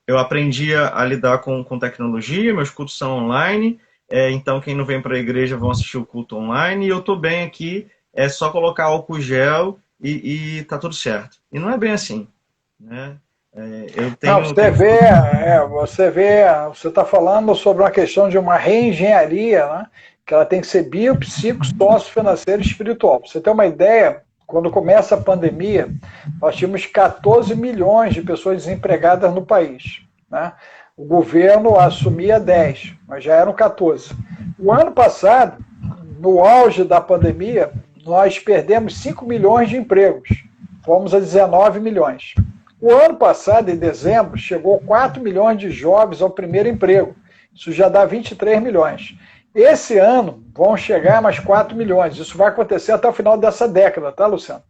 eu aprendi a lidar com tecnologia, meus cultos são online, então quem não vem para a igreja vão assistir o culto online, e eu estou bem aqui, é só colocar álcool gel e tá tudo certo. E não é bem assim, né? Você está falando sobre uma questão de uma reengenharia, né? Que ela tem que ser bio, psico, sócio, financeira e espiritual. Pra você ter uma ideia, quando começa a pandemia, nós tínhamos 14 milhões de pessoas desempregadas no país, né? O governo assumia 10, mas já eram 14. O ano passado, no auge da pandemia, nós perdemos 5 milhões de empregos. Fomos a 19 milhões. O ano passado, em dezembro, chegou 4 milhões de jovens ao primeiro emprego. Isso já dá 23 milhões. Esse ano vão chegar mais 4 milhões. Isso vai acontecer até o final dessa década, tá, Luciano?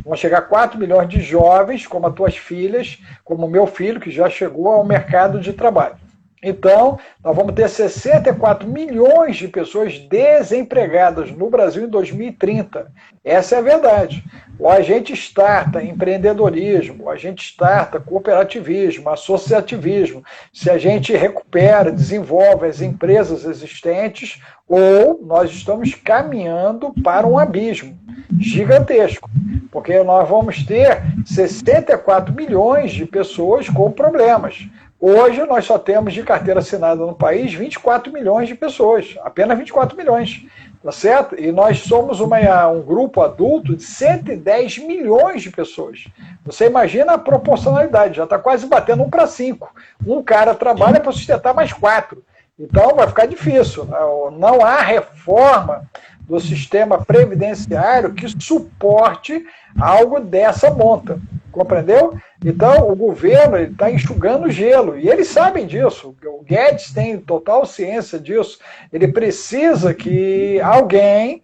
Vão chegar 4 milhões de jovens, como as tuas filhas, como o meu filho, que já chegou ao mercado de trabalho. Então, nós vamos ter 64 milhões de pessoas desempregadas no Brasil em 2030. Essa é a verdade. O agente starta empreendedorismo, o agente starta cooperativismo, associativismo, se a gente recupera, desenvolve as empresas existentes, ou nós estamos caminhando para um abismo gigantesco, porque nós vamos ter 64 milhões de pessoas com problemas. Hoje nós só temos de carteira assinada no país 24 milhões de pessoas, apenas 24 milhões, tá certo? E nós somos um grupo adulto de 110 milhões de pessoas. Você imagina a proporcionalidade, já está quase batendo 1 para 5. Um cara trabalha para sustentar mais 4. Então vai ficar difícil. Não há reforma do sistema previdenciário que suporte algo dessa monta. Compreendeu? Então, o governo está enxugando gelo, e eles sabem disso. O Guedes tem total ciência disso. Ele precisa que alguém,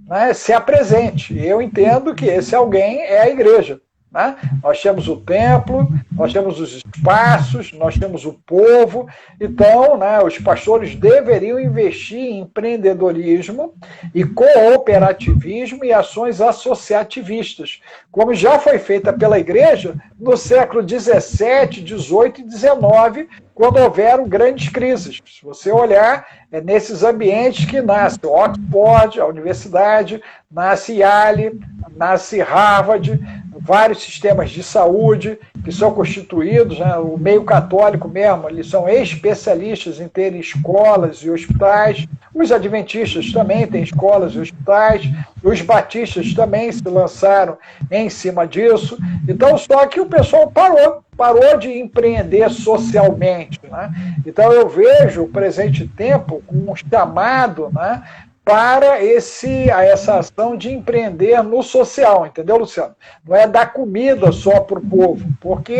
né, se apresente. E eu entendo que esse alguém é a igreja. Né? Nós temos o templo, nós temos os espaços, nós temos o povo. Então, né, os pastores deveriam investir em empreendedorismo e cooperativismo e ações associativistas, como já foi feita pela igreja no século 17, 18 e 19, quando houveram grandes crises. Se você olhar, é nesses ambientes que nasce Oxford, a universidade, nasce Yale, nasce Harvard, vários sistemas de saúde que são constituídos, né, o meio católico mesmo, eles são especialistas em ter escolas e hospitais, os adventistas também têm escolas e hospitais, os batistas também se lançaram em cima disso. Então, só que o pessoal parou de empreender socialmente, né? Então eu vejo o presente tempo como um chamado, né, para essa ação de empreender no social, entendeu, Luciano? Não é dar comida só para o povo, porque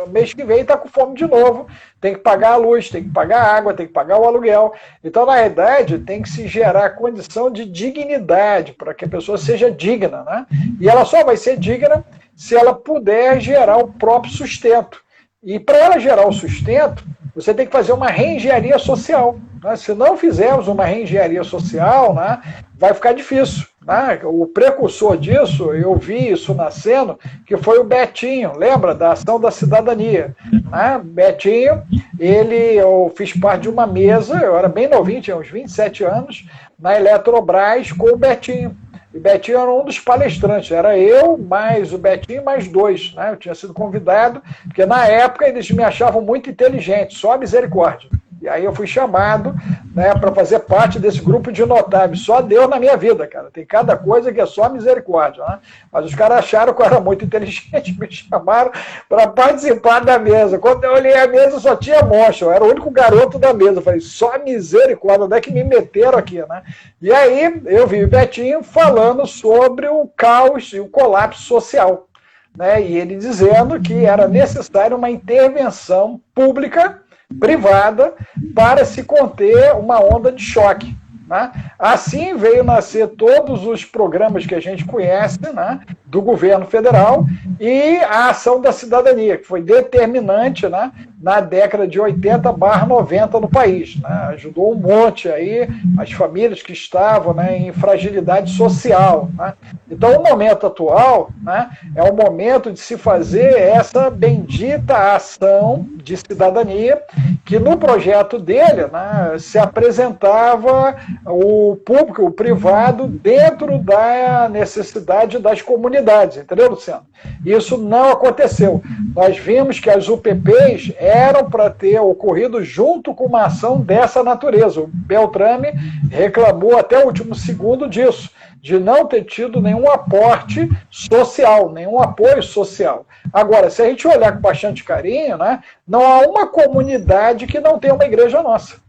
mês que vem está com fome de novo, tem que pagar a luz, tem que pagar a água, tem que pagar o aluguel. Então, na verdade, tem que se gerar condição de dignidade, para que a pessoa seja digna, né? E ela só vai ser digna se ela puder gerar o próprio sustento. E para ela gerar o sustento, você tem que fazer uma reengenharia social. Né? Se não fizermos uma reengenharia social, né, vai ficar difícil. Né? O precursor disso, eu vi isso nascendo, que foi o Betinho, lembra da ação da cidadania. Né? Betinho, eu fiz parte de uma mesa, eu era bem novinho, tinha uns 27 anos, na Eletrobras com o Betinho. E Betinho era um dos palestrantes, era eu, mais o Betinho, mais 2. Né? Eu tinha sido convidado, porque na época eles me achavam muito inteligente, só a misericórdia. E aí eu fui chamado, né, para fazer parte desse grupo de notáveis. Só Deus na minha vida, cara. Tem cada coisa que é só misericórdia, né? Mas os caras acharam que eu era muito inteligente, me chamaram para participar da mesa. Quando eu olhei a mesa, só tinha monstro. Eu era o único garoto da mesa. Eu falei, só misericórdia, onde é que me meteram aqui, né? E aí eu vi o Betinho falando sobre o caos e o colapso social, né? E ele dizendo que era necessária uma intervenção pública, privada, para se conter uma onda de choque, né? Assim veio nascer todos os programas que a gente conhece, né, do governo federal, e a ação da cidadania, que foi determinante, né, na década de 80/90 no país, né? Ajudou um monte aí as famílias que estavam, né, em fragilidade social, né? Então o momento atual, né, é o momento de se fazer essa bendita ação de cidadania, que no projeto dele, né, se apresentava o público, o privado, dentro da necessidade das comunidades, entendeu, Luciano? Isso não aconteceu. Nós vimos que as UPPs eram para ter ocorrido junto com uma ação dessa natureza. O Beltrame reclamou até o último segundo disso, de não ter tido nenhum aporte social, nenhum apoio social. Agora, se a gente olhar com bastante carinho, né, não há uma comunidade que não tenha uma igreja nossa.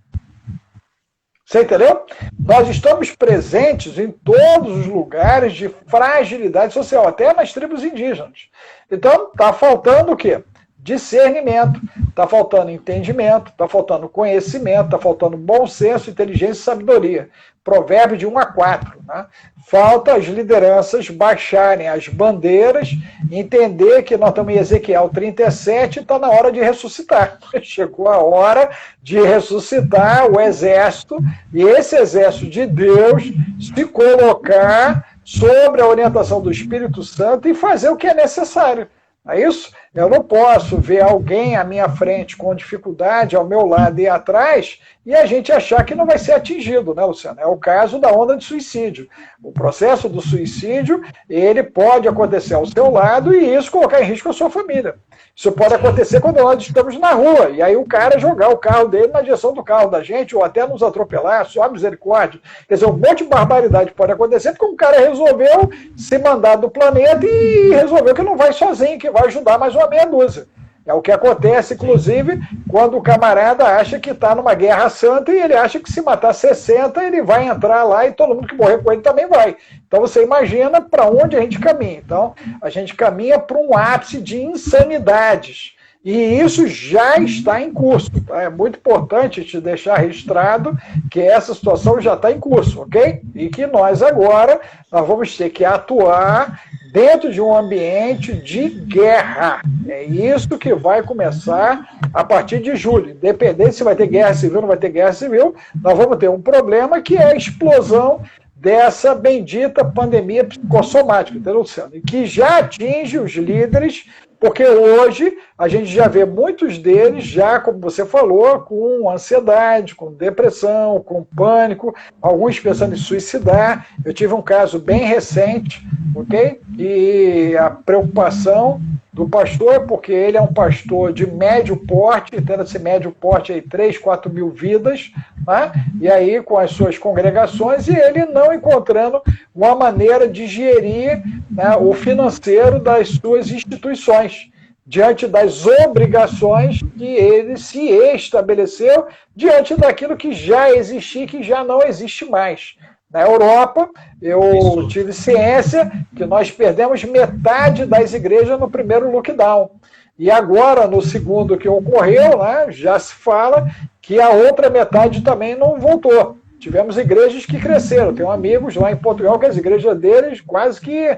Você entendeu? Nós estamos presentes em todos os lugares de fragilidade social, até nas tribos indígenas. Então, está faltando o quê? Discernimento, está faltando entendimento, está faltando conhecimento, está faltando bom senso, inteligência e sabedoria. Provérbio de 1-4. Né? Falta as lideranças baixarem as bandeiras, entender que nós estamos em Ezequiel 37 e está na hora de ressuscitar. Chegou a hora de ressuscitar o exército, e esse exército de Deus se colocar sobre a orientação do Espírito Santo e fazer o que é necessário. É isso? Eu não posso ver alguém à minha frente com dificuldade, ao meu lado e atrás, e a gente achar que não vai ser atingido, né, Luciano? É o caso da onda de suicídio. O processo do suicídio, ele pode acontecer ao seu lado e isso colocar em risco a sua família. Isso pode acontecer quando nós estamos na rua, e aí o cara jogar o carro dele na direção do carro da gente, ou até nos atropelar, só misericórdia. Quer dizer, um monte de barbaridade pode acontecer, porque um cara resolveu se mandar do planeta e resolveu que não vai sozinho, que vai ajudar mais uma meia dúzia. É o que acontece, inclusive, quando o camarada acha que está numa guerra santa e ele acha que se matar 60, ele vai entrar lá e todo mundo que morrer com ele também vai. Então você imagina para onde a gente caminha. Então a gente caminha para um ápice de insanidades. E isso já está em curso. Tá? É muito importante te deixar registrado que essa situação já está em curso, ok? E que nós agora vamos ter que atuar dentro de um ambiente de guerra. É isso que vai começar a partir de julho. Independente se vai ter guerra civil ou não vai ter guerra civil, nós vamos ter um problema que é a explosão dessa bendita pandemia psicossomática, entendeu, Luciano? E que já atinge os líderes, porque hoje a gente já vê muitos deles já, como você falou, com ansiedade, com depressão, com pânico, alguns pensando em suicidar. Eu tive um caso bem recente, ok? E a preocupação do pastor é porque ele é um pastor de médio porte, tendo esse médio porte aí 3, 4 mil vidas, né? E aí com as suas congregações, e ele não encontrando uma maneira de gerir, né, o financeiro das suas instituições, diante das obrigações que ele se estabeleceu, diante daquilo que já existia e que já não existe mais. Na Europa, eu tive ciência que nós perdemos metade das igrejas no primeiro lockdown. E agora, no segundo que ocorreu, né, já se fala que a outra metade também não voltou. Tivemos igrejas que cresceram. Tenho amigos lá em Portugal que as igrejas deles quase que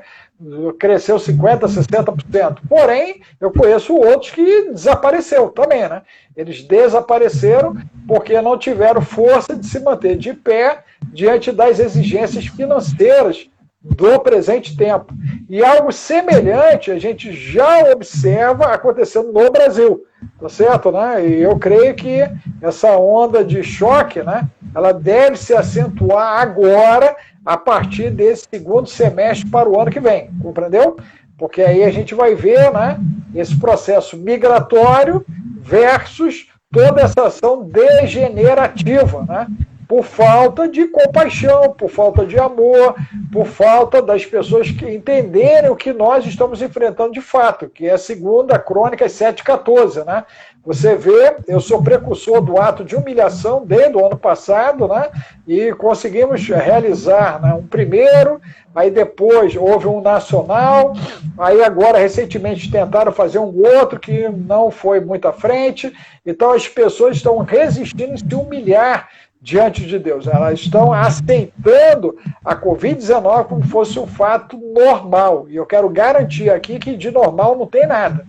cresceu 50%, 60%. Porém, eu conheço outros que desapareceram também, né? Eles desapareceram porque não tiveram força de se manter de pé diante das exigências financeiras do presente tempo. E algo semelhante a gente já observa acontecendo no Brasil, tá certo, né? E eu creio que essa onda de choque, né, ela deve se acentuar agora, a partir desse segundo semestre para o ano que vem, compreendeu? Porque aí a gente vai ver, né, esse processo migratório versus toda essa ação degenerativa, né? Por falta de compaixão, por falta de amor, por falta das pessoas que entenderem o que nós estamos enfrentando de fato, que é segundo a Crônicas 7,14, né? Você vê, eu sou precursor do ato de humilhação desde o ano passado, né? E conseguimos realizar, né, um primeiro, aí depois houve um nacional, aí agora recentemente tentaram fazer um outro que não foi muito à frente. Então as pessoas estão resistindo a se humilhar diante de Deus. Elas estão aceitando a Covid-19 como fosse um fato normal. E eu quero garantir aqui que de normal não tem nada.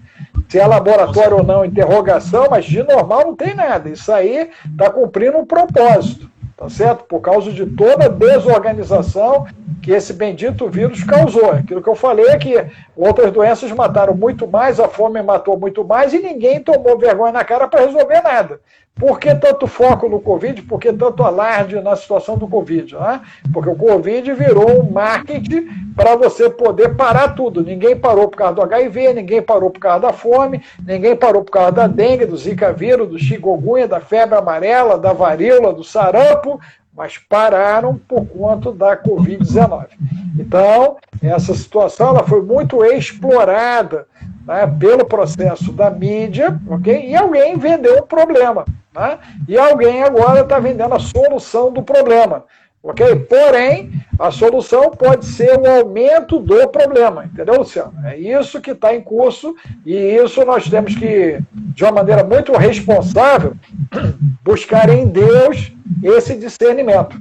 Se é laboratório ou não, interrogação, mas de normal não tem nada. Isso aí está cumprindo um propósito, tá certo? Por causa de toda a desorganização que esse bendito vírus causou. Aquilo que eu falei é que outras doenças mataram muito mais, a fome matou muito mais e ninguém tomou vergonha na cara para resolver nada. Por que tanto foco no Covid? Por que tanto alarde na situação do Covid? Né? Porque o Covid virou um marketing para você poder parar tudo. Ninguém parou por causa do HIV, ninguém parou por causa da fome, ninguém parou por causa da dengue, do zika vírus, do chikungunya, da febre amarela, da varíola, do sarampo, mas pararam por conta da Covid-19. Então, essa situação ela foi muito explorada, né, pelo processo da mídia, okay? E alguém vendeu um problema. Né? E alguém agora está vendendo a solução do problema. Okay? Porém, a solução pode ser o aumento do problema. Entendeu, Luciano? É isso que está em curso e isso nós temos que, de uma maneira muito responsável, buscar em Deus esse discernimento.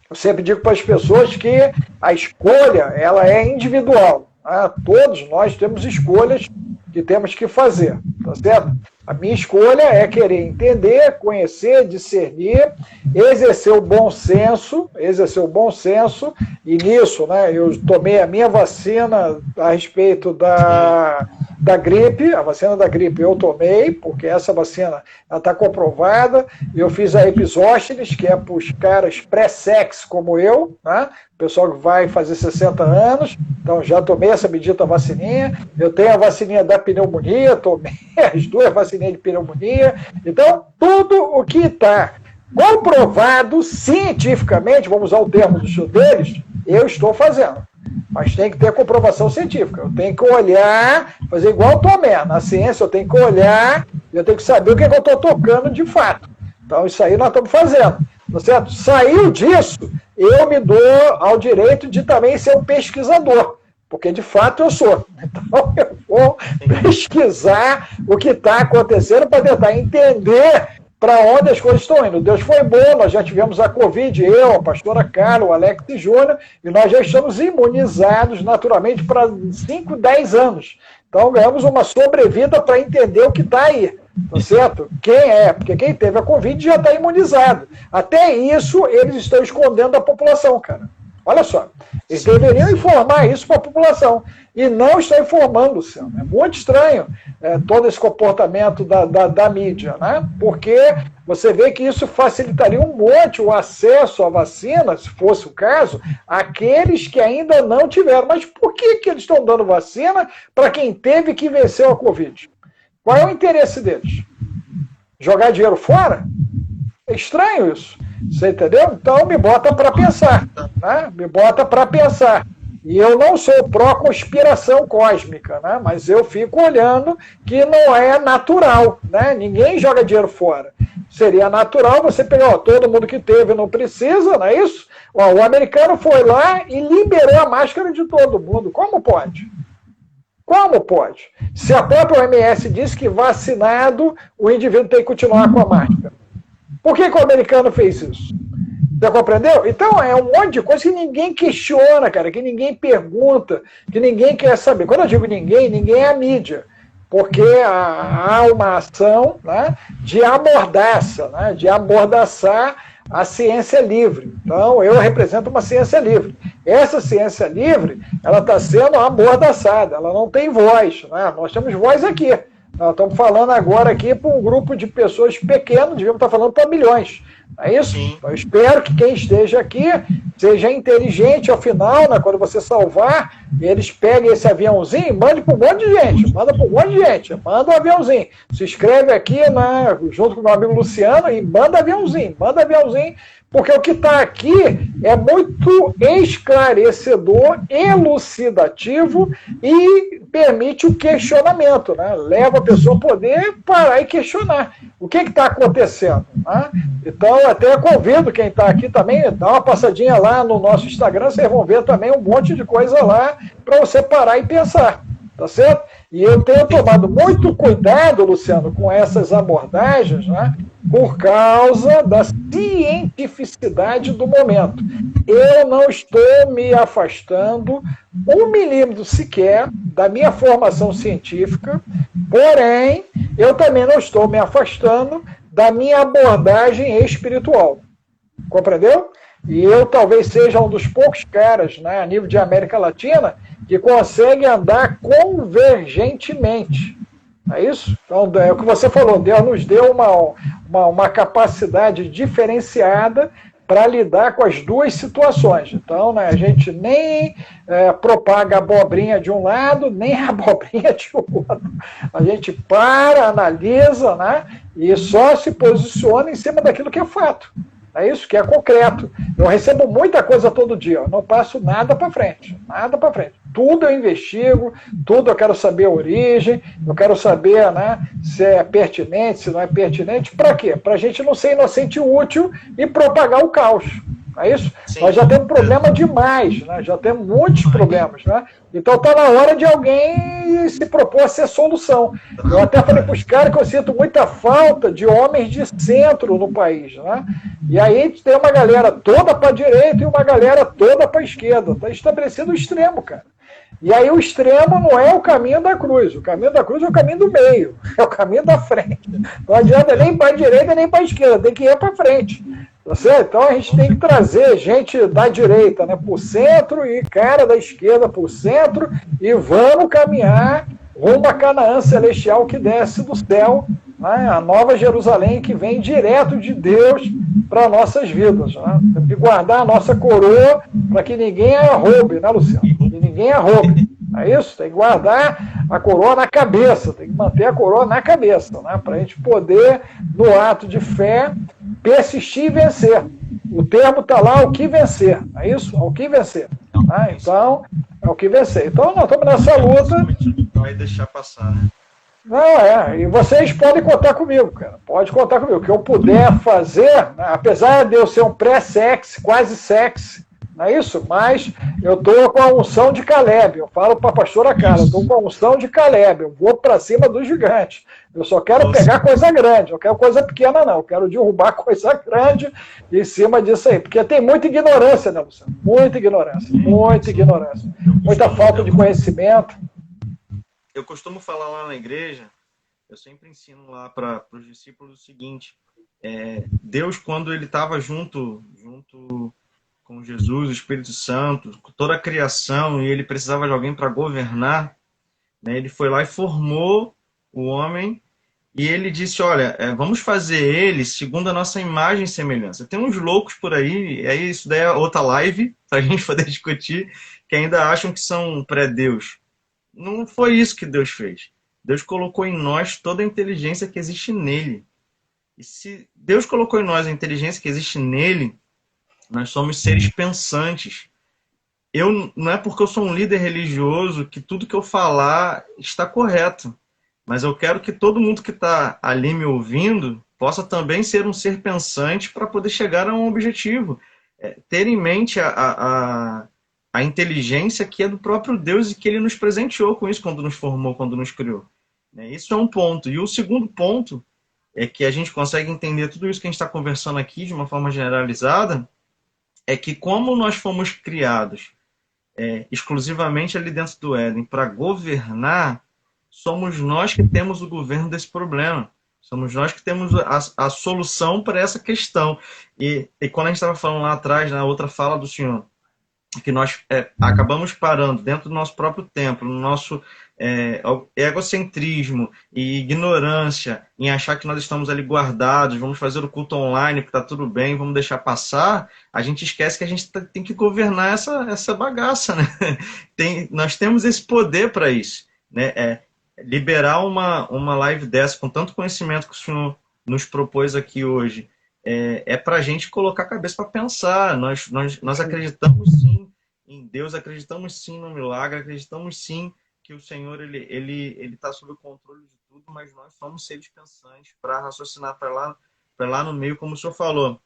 Eu sempre digo para as pessoas que a escolha ela é individual. Né? Todos nós temos escolhas que temos que fazer, tá certo? A minha escolha é querer entender, conhecer, discernir, exercer o bom senso, e nisso, né, eu tomei a minha vacina a respeito da gripe, a vacina da gripe eu tomei, porque essa vacina está comprovada, eu fiz a Episóstenes, que é para os caras pré-sex como eu, né? O pessoal que vai fazer 60 anos, então já tomei essa bendita vacininha, eu tenho a vacininha da pneumonia, tomei as duas vacininhas de pneumonia, então tudo o que está comprovado cientificamente, vamos usar o termo deles, eu estou fazendo. Mas tem que ter comprovação científica. Eu tenho que olhar, fazer igual o Tomé. Na ciência eu tenho que olhar, eu tenho que saber o que, é que eu estou tocando de fato. Então isso aí nós estamos fazendo. Tá certo? Saiu disso, eu me dou ao direito de também ser um pesquisador. Porque de fato eu sou. Então eu vou pesquisar o que está acontecendo para tentar entender para onde as coisas estão indo. Deus foi bom, nós já tivemos a Covid, eu, a pastora Carla, o Alex Júnior, e nós já estamos imunizados naturalmente para 5, 10 anos. Então ganhamos uma sobrevida para entender o que está aí. Tá certo? Quem é? Porque quem teve a Covid já está imunizado. Até isso eles estão escondendo da população, cara. Olha só, eles deveriam informar isso para a população e não estão informando, Luciano. É muito estranho todo esse comportamento da mídia, né? Porque você vê que isso facilitaria um monte o acesso à vacina, se fosse o caso, àqueles que ainda não tiveram. Mas por que eles estão dando vacina para quem teve que vencer a Covid? Qual é o interesse deles? Jogar dinheiro fora? É estranho isso. Você entendeu? Então me bota para pensar. Né? Me bota para pensar. E eu não sou pró-conspiração cósmica, né? Mas eu fico olhando que não é natural. Né? Ninguém joga dinheiro fora. Seria natural você pegar todo mundo que teve não precisa, não é isso? O americano foi lá e liberou a máscara de todo mundo. Como pode? Como pode? Se a própria OMS diz que vacinado o indivíduo tem que continuar com a máscara. Por que o americano fez isso? Você compreendeu? Então é um monte de coisa que ninguém questiona, cara, que ninguém pergunta, que ninguém quer saber. Quando eu digo ninguém é a mídia. Porque há uma ação, né, de amordaça, né, de amordaçar a ciência livre. Então, eu represento uma ciência livre. Essa ciência livre, ela está sendo amordaçada, ela não tem voz. Né? Nós temos voz aqui. Nós estamos falando agora aqui para um grupo de pessoas pequeno, devíamos estar falando para milhões. Não é isso? Então, eu espero que quem esteja aqui seja inteligente ao final, né, quando você salvar, eles peguem esse aviãozinho e mandem para um monte de gente. Manda para um monte de gente. Manda um aviãozinho. Se inscreve aqui, né, junto com o meu amigo Luciano e manda aviãozinho. Manda aviãozinho. Porque o que está aqui é muito esclarecedor, elucidativo e permite o questionamento, né? Leva a pessoa a poder parar e questionar. O que está acontecendo? Né? Então, até convido quem está aqui também, dá uma passadinha lá no nosso Instagram, vocês vão ver também um monte de coisa lá para você parar e pensar. Tá certo? E eu tenho tomado muito cuidado, Luciano, com essas abordagens, né, por causa da cientificidade do momento. Eu não estou me afastando 1 milímetro sequer da minha formação científica, porém, eu também não estou me afastando da minha abordagem espiritual. Compreendeu? E eu talvez seja um dos poucos caras, né, a nível de América Latina, que consegue andar convergentemente. É isso? Então, é o que você falou, Deus nos deu uma capacidade diferenciada para lidar com as duas situações. Então, né, a gente nem propaga a abobrinha de um lado, nem a abobrinha de outro. A gente para, analisa, né, e só se posiciona em cima daquilo que é fato. É isso que é concreto. Eu recebo muita coisa todo dia, eu não passo nada para frente, nada para frente. Tudo eu investigo, tudo eu quero saber a origem, eu quero saber, né, se é pertinente, se não é pertinente. Para quê? Para a gente não ser inocente e útil e propagar o caos. É isso? Sim. Nós já temos problema demais, né? Já temos muitos problemas. Né? Então está na hora de alguém se propor a ser solução. Eu até falei para os caras que eu sinto muita falta de homens de centro no país. Né? E aí tem uma galera toda para a direita e uma galera toda para a esquerda. Está estabelecido o extremo, cara. E aí o extremo não é o caminho da cruz. O caminho da cruz é o caminho do meio. É o caminho da frente. Não adianta nem para a direita nem para a esquerda. Tem que ir para frente. Tá certo? Então a gente tem que trazer gente da direita, né, para o centro e cara da esquerda para o centro e vamos caminhar rumo a Canaã celestial que desce do céu, né, a nova Jerusalém que vem direto de Deus para nossas vidas. Né? Tem que guardar a nossa coroa para que ninguém a roube, né, Luciano? Que ninguém a roube. É isso? Tem que guardar a coroa na cabeça, tem que manter a coroa na cabeça, né? Para a gente poder, no ato de fé, persistir e vencer. O termo está lá, o que vencer. É isso? O que vencer. Né? Então, é o que vencer. Então, nós estamos nessa luta. Não vai deixar passar, né? Não, e vocês podem contar comigo, cara. Pode contar comigo. O que eu puder fazer, né? Apesar de eu ser um pré-sexy, quase sexy, não é isso? Mas eu estou com a unção de Caleb. Eu falo para a pastora Carla, eu estou com a unção de Caleb. Eu vou para cima do gigante. Eu só quero pegar coisa grande. Eu quero coisa pequena, não. Eu quero derrubar coisa grande em cima disso aí. Porque tem muita ignorância, né, Luciano? Muita ignorância. Muita ignorância. Muita falta de conhecimento. Eu costumo falar lá na igreja, eu sempre ensino lá para os discípulos o seguinte. Deus, quando ele estava junto com Jesus, o Espírito Santo, toda a criação, e ele precisava de alguém para governar, né? Ele foi lá e formou o homem, e ele disse, olha, vamos fazer ele segundo a nossa imagem e semelhança. Tem uns loucos por aí, e aí isso daí é outra live, para a gente poder discutir, que ainda acham que são pré-Deus. Não foi isso que Deus fez. Deus colocou em nós toda a inteligência que existe nele. E se Deus colocou em nós a inteligência que existe nele, nós somos seres pensantes. Não é porque eu sou um líder religioso que tudo que eu falar está correto. Mas eu quero que todo mundo que está ali me ouvindo possa também ser um ser pensante para poder chegar a um objetivo. Ter em mente a inteligência que é do próprio Deus e que ele nos presenteou com isso quando nos formou, quando nos criou. Isso é um ponto. E o segundo ponto é que a gente consegue entender tudo isso que a gente está conversando aqui de uma forma generalizada, é que como nós fomos criados exclusivamente ali dentro do Éden para governar, somos nós que temos o governo desse problema. Somos nós que temos a solução para essa questão. E quando a gente estava falando lá atrás, na outra fala do senhor, que nós acabamos parando dentro do nosso próprio templo, no nosso egocentrismo e ignorância em achar que nós estamos ali guardados, vamos fazer o culto online, que está tudo bem, vamos deixar passar, a gente esquece que a gente tem que governar essa bagaça, né? Nós temos esse poder para isso, né? Liberar uma live dessa com tanto conhecimento que o senhor nos propôs aqui hoje, para a gente colocar a cabeça para pensar. Nós acreditamos sim em Deus, acreditamos sim no milagre, acreditamos sim que o Senhor ele está sob o controle de tudo, mas nós somos seres pensantes para raciocinar para lá no meio, como o senhor falou.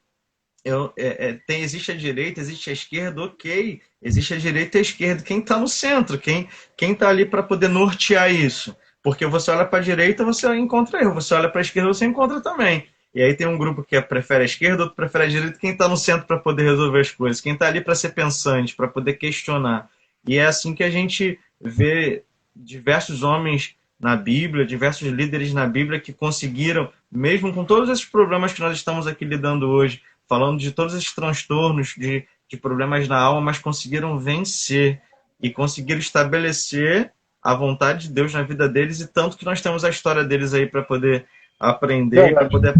Existe a direita, existe a esquerda, ok. Existe a direita e a esquerda. Quem está no centro? Quem está ali para poder nortear isso? Porque você olha para a direita, você encontra erro. Você olha para a esquerda, você encontra também. E aí tem um grupo que prefere a esquerda, outro prefere a direita. Quem está no centro para poder resolver as coisas? Quem está ali para ser pensante, para poder questionar? E é assim que a gente vê diversos homens na Bíblia, diversos líderes na Bíblia que conseguiram, mesmo com todos esses problemas que nós estamos aqui lidando hoje, falando de todos esses transtornos, de problemas na alma, mas conseguiram vencer e conseguiram estabelecer a vontade de Deus na vida deles, e tanto que nós temos a história deles aí para poder aprender, para poder...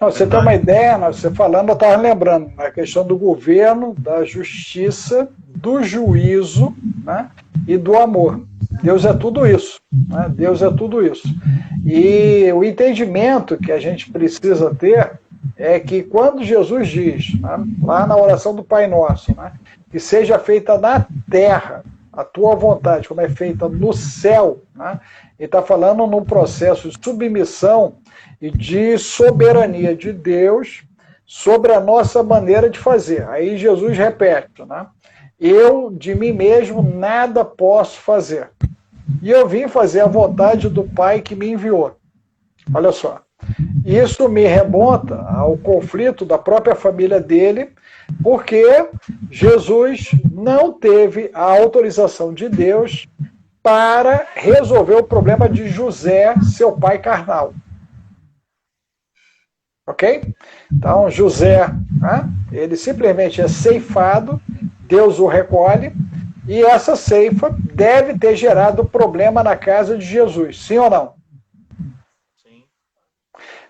Não, você tem uma ideia, você falando, eu estava lembrando, a questão do governo, da justiça, do juízo, né, e do amor. Deus é tudo isso, né? Deus é tudo isso. E o entendimento que a gente precisa ter é que quando Jesus diz, né, lá na oração do Pai Nosso, né, que seja feita na terra a tua vontade, como é feita no céu, né, ele está falando num processo de submissão e de soberania de Deus sobre a nossa maneira de fazer. Aí Jesus repete, né, eu de mim mesmo nada posso fazer. E eu vim fazer a vontade do Pai que me enviou. Olha só. Isso me remonta ao conflito da própria família dele, porque Jesus não teve a autorização de Deus para resolver o problema de José, seu pai carnal. Ok? Então, José, né, ele simplesmente é ceifado, Deus o recolhe, e essa ceifa deve ter gerado problema na casa de Jesus, sim ou não? Sim.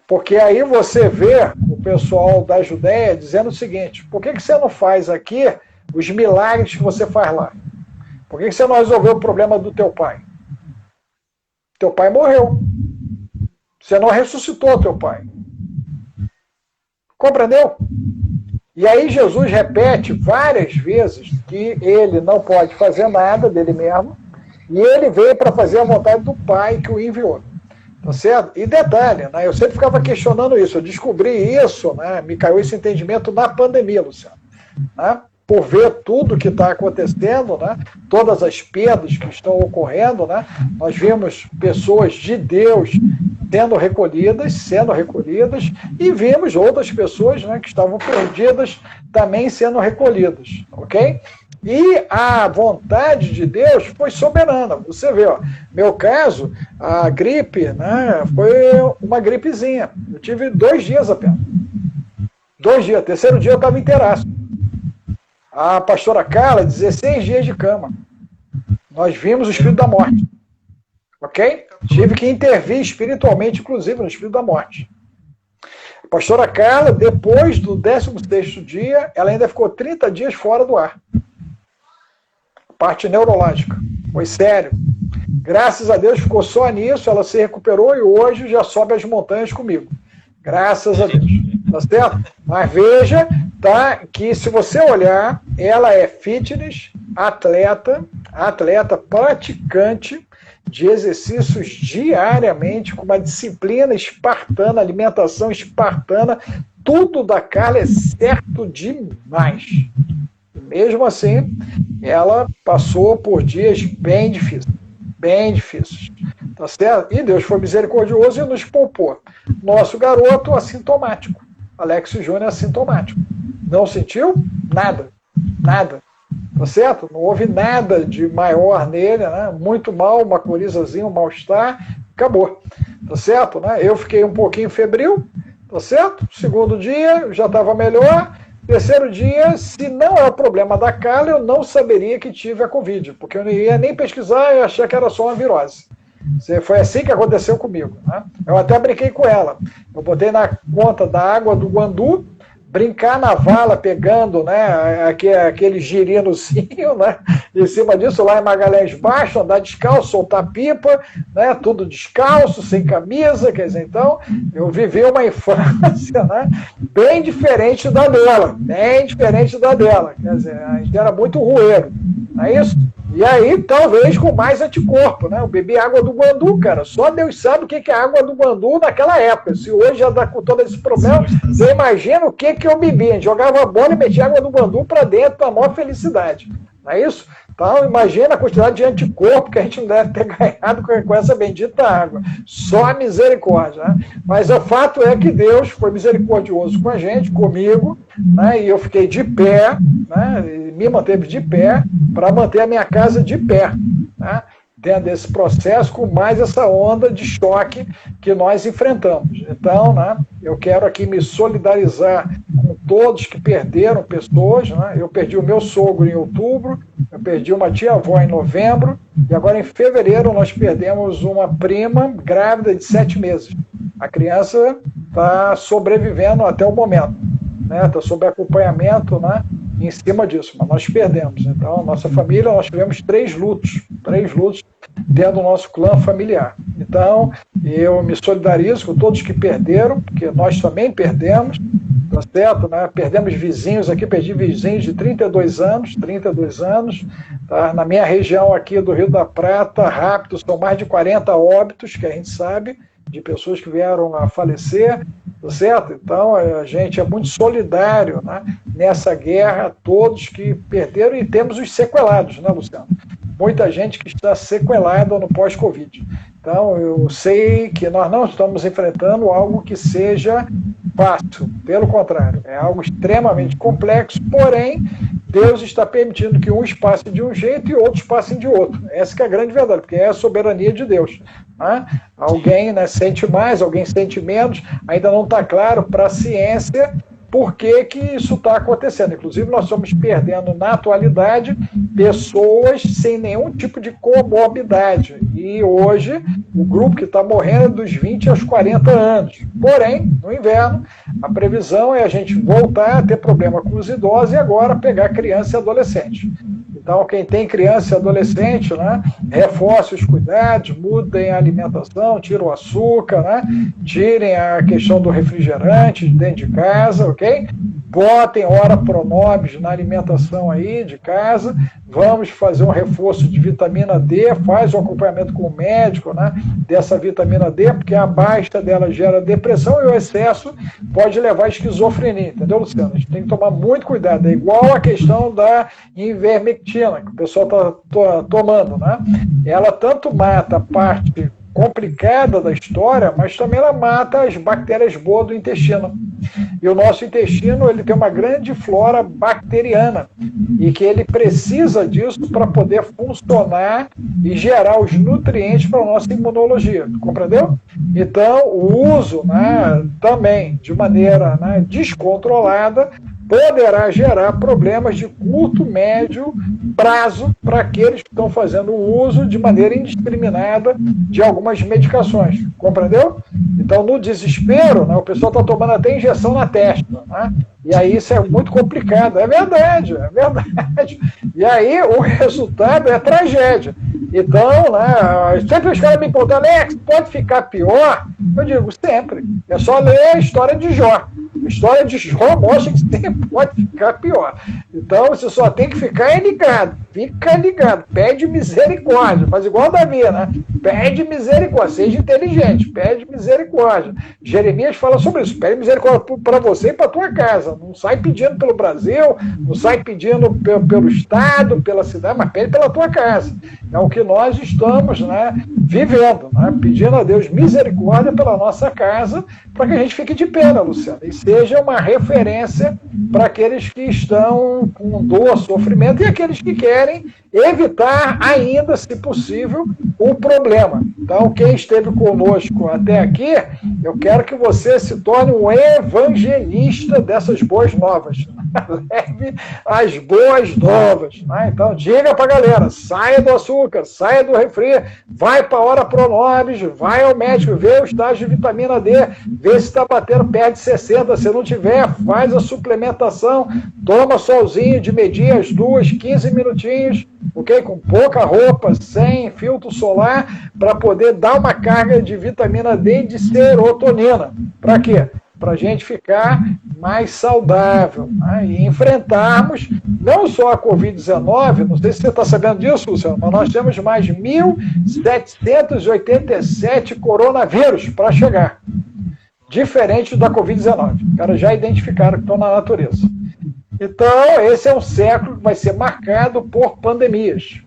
Porque aí você vê o pessoal da Judéia dizendo o seguinte, por que você não faz aqui os milagres que você faz lá? Por que você não resolveu o problema do teu pai? Teu pai morreu. Você não ressuscitou teu pai. Compreendeu? E aí Jesus repete várias vezes que ele não pode fazer nada dele mesmo, e ele veio para fazer a vontade do Pai que o enviou. Tá certo? E detalhe, né, eu sempre ficava questionando isso, eu descobri isso, né, me caiu esse entendimento na pandemia, Luciano. Né, por ver tudo que está acontecendo, né, todas as perdas que estão ocorrendo, né, nós vimos pessoas de Deus sendo recolhidas, e vimos outras pessoas, né, que estavam perdidas também sendo recolhidas, ok? E a vontade de Deus foi soberana. Você vê, ó, meu caso, a gripe, né, foi uma gripezinha. Eu tive 2 dias apenas. 2 dias. Terceiro dia eu estava inteiraço. A pastora Carla, 16 dias de cama. Nós vimos o espírito da morte. Ok? Tive que intervir espiritualmente, inclusive, no espírito da morte. A pastora Carla, depois do 16º dia, ela ainda ficou 30 dias fora do ar. Parte neurológica. Foi sério. Graças a Deus ficou só nisso, ela se recuperou e hoje já sobe as montanhas comigo. Graças a Deus. Tá certo? Mas veja, tá, que se você olhar, ela é fitness, atleta praticante de exercícios diariamente, com uma disciplina espartana, alimentação espartana, tudo da Carla é certo demais. Mesmo assim, ela passou por dias bem difíceis, tá certo? E Deus foi misericordioso e nos poupou. Nosso garoto assintomático, Alex Júnior assintomático. Não sentiu? Nada. Tá certo? Não houve nada de maior nele, né? Muito mal, uma corizazinha, um mal-estar, acabou. Tá certo? Né? Eu fiquei um pouquinho febril, tá certo? Segundo dia, já estava melhor. Terceiro dia, se não é o problema da Carla, eu não saberia que tive a Covid, porque eu não ia nem pesquisar e achar que era só uma virose. Foi assim que aconteceu comigo, né? Eu até brinquei com ela. Eu botei na conta da água do Guandu, brincar na vala pegando, né, aquele girinozinho, né, em cima disso, lá em Magalhães Baixo, andar descalço, soltar pipa, né, tudo descalço, sem camisa, quer dizer, então, eu vivi uma infância, né, bem diferente da dela, quer dizer, a gente era muito rueiro, não é isso? E aí, talvez com mais anticorpo, né? Eu bebi água do Guandu, cara. Só Deus sabe o que é água do Guandu naquela época. Se hoje já dá com todo esse problema, você imagina o que eu bebi. A gente jogava bola e metia água do Guandu para dentro com a maior felicidade. Não é isso? Então, imagina a quantidade de anticorpo que a gente não deve ter ganhado com essa bendita água. Só a misericórdia, né? Mas o fato é que Deus foi misericordioso com a gente, comigo, né? E eu fiquei de pé, né? E me manteve de pé para manter a minha casa de pé, né? Dentro desse processo, com mais essa onda de choque que nós enfrentamos. Então, né, eu quero aqui me solidarizar com todos que perderam pessoas, né? Eu perdi o meu sogro em outubro, eu perdi uma tia-avó em novembro, e agora em fevereiro nós perdemos uma prima grávida de 7 meses. A criança está sobrevivendo até o momento, né? Está sob acompanhamento, né, em cima disso, mas nós perdemos. Então, nossa família, nós tivemos 3 lutos dentro do nosso clã familiar. Então, eu me solidarizo com todos que perderam, porque nós também perdemos, tá certo? Né? Perdemos vizinhos aqui, perdi vizinhos de 32 anos, tá? Na minha região aqui do Rio da Prata, rápido, são mais de 40 óbitos, que a gente sabe, de pessoas que vieram a falecer, tá certo? Então, a gente é muito solidário, né, nessa guerra, todos que perderam, e temos os sequelados, né, Luciano? Muita gente que está sequelada no pós-Covid. Então, eu sei que nós não estamos enfrentando algo que seja fácil, pelo contrário, é algo extremamente complexo, porém, Deus está permitindo que uns passem de um jeito e outros passem de outro. Essa que é a grande verdade, porque é a soberania de Deus. Né? Alguém, né, sente mais, alguém sente menos, ainda não está claro para a ciência por que isso está acontecendo. Inclusive, nós estamos perdendo, na atualidade, pessoas sem nenhum tipo de comorbidade. E hoje, o grupo que está morrendo é dos 20 aos 40 anos. Porém, no inverno, a previsão é a gente voltar a ter problema com os idosos e agora pegar criança e adolescente. Então, quem tem criança e adolescente, né, reforce os cuidados, mudem a alimentação, tirem o açúcar, né, tirem a questão do refrigerante de dentro de casa, ok? Botem hora pronobis na alimentação aí de casa, vamos fazer um reforço de vitamina D, faz o acompanhamento com o médico, né, dessa vitamina D, porque a baixa dela gera depressão e o excesso pode levar à esquizofrenia, entendeu, Luciano? A gente tem que tomar muito cuidado, é igual a questão da ivermectina, que o pessoal está tomando, né? Ela tanto mata a parte complicada da história, mas também ela mata as bactérias boas do intestino. E o nosso intestino, ele tem uma grande flora bacteriana e que ele precisa disso para poder funcionar e gerar os nutrientes para a nossa imunologia, compreendeu? Então, o uso, né, também de maneira, né, descontrolada poderá gerar problemas de curto, médio prazo para aqueles que estão fazendo uso de maneira indiscriminada de algumas medicações, compreendeu? Então, no desespero, né, o pessoal está tomando até injeção na testa, né? E aí isso é muito complicado, é verdade. E aí o resultado é tragédia. Então, né, sempre os caras me perguntam, Alex, pode ficar pior? Eu digo, sempre. É só ler a história de Jó. A história de Jó mostra que sempre pode ficar pior. Então, você só tem que ficar ligado. Fica ligado. Pede misericórdia. Faz igual a Davi, né? Pede misericórdia. Seja inteligente. Pede misericórdia. Jeremias fala sobre isso. Pede misericórdia para você e para a tua casa. Não sai pedindo pelo Brasil, não sai pedindo pelo Estado, pela cidade, mas pede pela tua casa. É o que nós estamos, né, vivendo, né, pedindo a Deus misericórdia pela nossa casa, para que a gente fique de pé, né, Luciano, e seja uma referência para aqueles que estão com dor, sofrimento e aqueles que querem evitar ainda, se possível, o problema. Então, quem esteve conosco até aqui, eu quero que você se torne um evangelista dessas boas novas. Leve as boas novas. Né? Então, diga para a galera, saia do açúcar, saia do refri, vai para a hora Pronobis, vai ao médico, vê o estágio de vitamina D, vê se está batendo perto de 60, se não tiver, faz a suplementação, toma solzinho de medir as 15 minutinhos, ok? Com pouca roupa, sem filtro solar, para poder dar uma carga de vitamina D e de serotonina. Para quê? Para a gente ficar mais saudável, né? E enfrentarmos não só a Covid-19, não sei se você está sabendo disso, Luciano, mas nós temos mais 1.787 coronavírus para chegar, diferente da Covid-19. Os caras já identificaram que estão na natureza. Então, esse é um século que vai ser marcado por pandemias.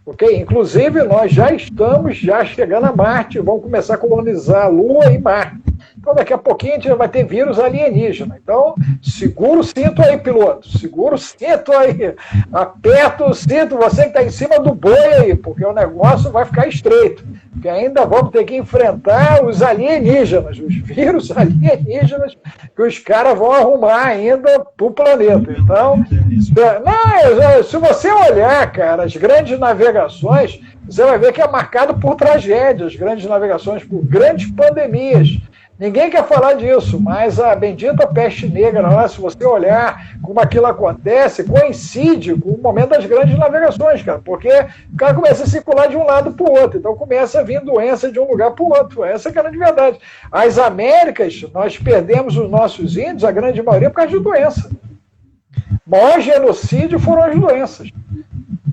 Okay? Inclusive, nós já estamos chegando a Marte, vamos começar a colonizar a Lua e Marte. Então, daqui a pouquinho a gente vai ter vírus alienígena. Então, segura o cinto aí, piloto. Segura o cinto aí. Aperta o cinto, você que está em cima do boi aí, porque o negócio vai ficar estreito. Porque ainda vamos ter que enfrentar os alienígenas, os vírus alienígenas que os caras vão arrumar ainda para o planeta. Então, se você olhar, cara, as grandes navegações, você vai ver que é marcado por tragédias, grandes navegações, por grandes pandemias. Ninguém quer falar disso, mas a bendita peste negra lá, se você olhar como aquilo acontece, coincide com o momento das grandes navegações, cara, porque o cara começa a circular de um lado para o outro, então começa a vir doença de um lugar para o outro. Essa é a grande verdade. As Américas, nós perdemos os nossos índios, a grande maioria, por causa de doença. O maior genocídio foram as doenças.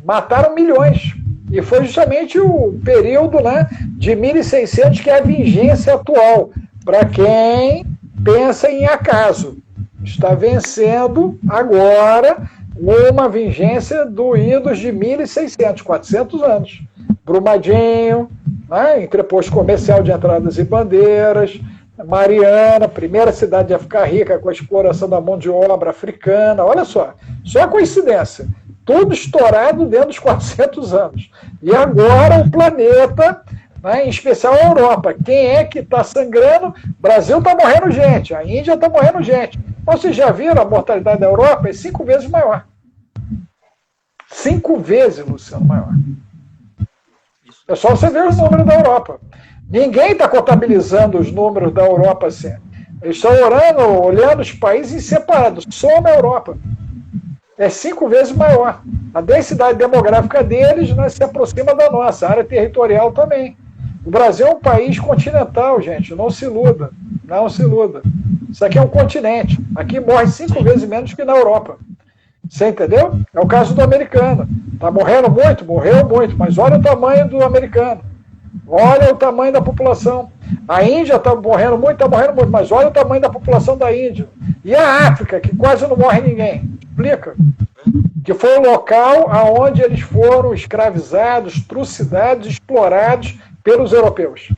Mataram milhões. E foi justamente o período, né, de 1600, que é a vigência atual. Para quem pensa em acaso, está vencendo agora uma vigência do idos de 1600, 400 anos. Brumadinho, né, entreposto comercial de entradas e bandeiras, Mariana, primeira cidade a ficar rica com a exploração da mão de obra africana, olha só coincidência, tudo estourado dentro dos 400 anos. E agora o planeta, né, em especial a Europa. Quem é que está sangrando? O Brasil está morrendo gente, a Índia está morrendo gente. Vocês já viram a mortalidade da Europa? É 5 vezes maior. 5 vezes, Luciano, maior. É só você ver os números da Europa. Ninguém está contabilizando os números da Europa assim. Eles estão olhando os países separados. Só na Europa. É 5 vezes maior. A densidade demográfica deles, né, se aproxima da nossa. A área territorial também. O Brasil é um país continental, gente. Não se iluda. Não se iluda. Isso aqui é um continente. Aqui morre 5 vezes menos que na Europa. Você entendeu? É o caso do americano. Está morrendo muito? Morreu muito. Mas olha o tamanho do americano. Olha o tamanho da população. A Índia está morrendo muito, mas olha o tamanho da população da Índia. E a África, que quase não morre ninguém. Explica. Que foi o local onde eles foram escravizados, trucidados, explorados pelos europeus.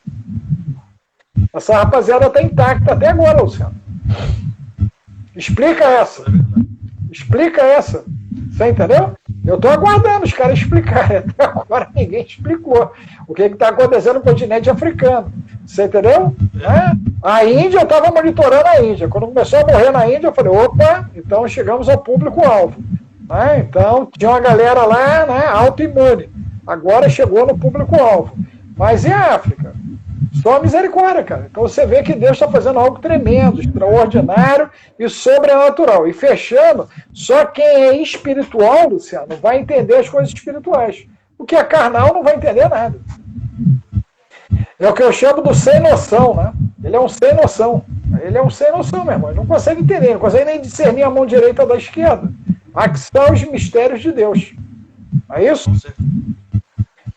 Essa rapaziada está intacta até agora, Luciano. Explica essa. Explica essa. Você entendeu? Eu estou aguardando os caras explicarem. Até agora ninguém explicou o que está acontecendo no continente africano. Você entendeu? A Índia, eu estava monitorando a Índia. Quando começou a morrer na Índia, eu falei, opa, então chegamos ao público-alvo. Então, tinha uma galera lá, né, autoimune. Agora chegou no público-alvo. Mas e a África? Só misericórdia, cara. Então você vê que Deus está fazendo algo tremendo, extraordinário e sobrenatural. E fechando, só quem é espiritual, Luciano, vai entender as coisas espirituais. O que é carnal não vai entender nada. É o que eu chamo do sem noção, né? Ele é um sem noção. Ele é um sem noção, meu irmão. Ele não consegue entender, não consegue nem discernir a mão direita da esquerda. Aqui estão os mistérios de Deus. É isso?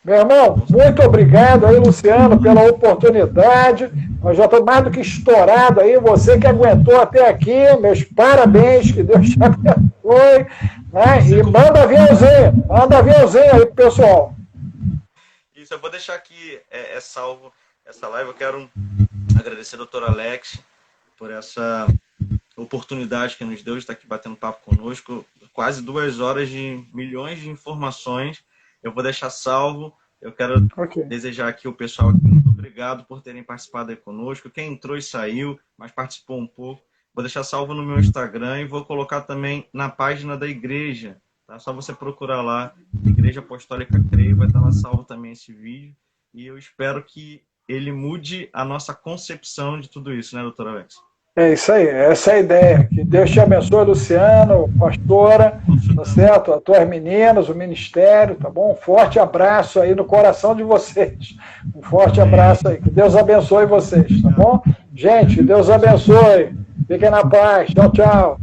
Meu irmão, muito obrigado aí, Luciano, pela oportunidade. Nós já estamos mais do que estourado aí. Você que aguentou até aqui, meus parabéns, que Deus te abençoe. Né? E manda aviãozinho aí pro pessoal. Isso, eu vou deixar aqui salvo essa live. Eu quero agradecer ao Dr. Alex por essa oportunidade que nos deu de estar aqui batendo papo conosco. Quase 2 horas de milhões de informações. Eu vou deixar salvo. Eu quero desejar aqui ao pessoal aqui, muito obrigado por terem participado aí conosco. Quem entrou e saiu, mas participou um pouco. Vou deixar salvo no meu Instagram e vou colocar também na página da igreja. Tá? Só você procurar lá, Igreja Apostólica Creio, vai estar lá salvo também esse vídeo. E eu espero que ele mude a nossa concepção de tudo isso, né, doutor Alex? É isso aí, essa é a ideia. Que Deus te abençoe, Luciano, pastora, tá certo? As tuas meninas, o ministério, tá bom? Um forte abraço aí no coração de vocês. Um forte abraço aí. Que Deus abençoe vocês, tá bom? Gente, que Deus abençoe. Fiquem na paz. Tchau, tchau.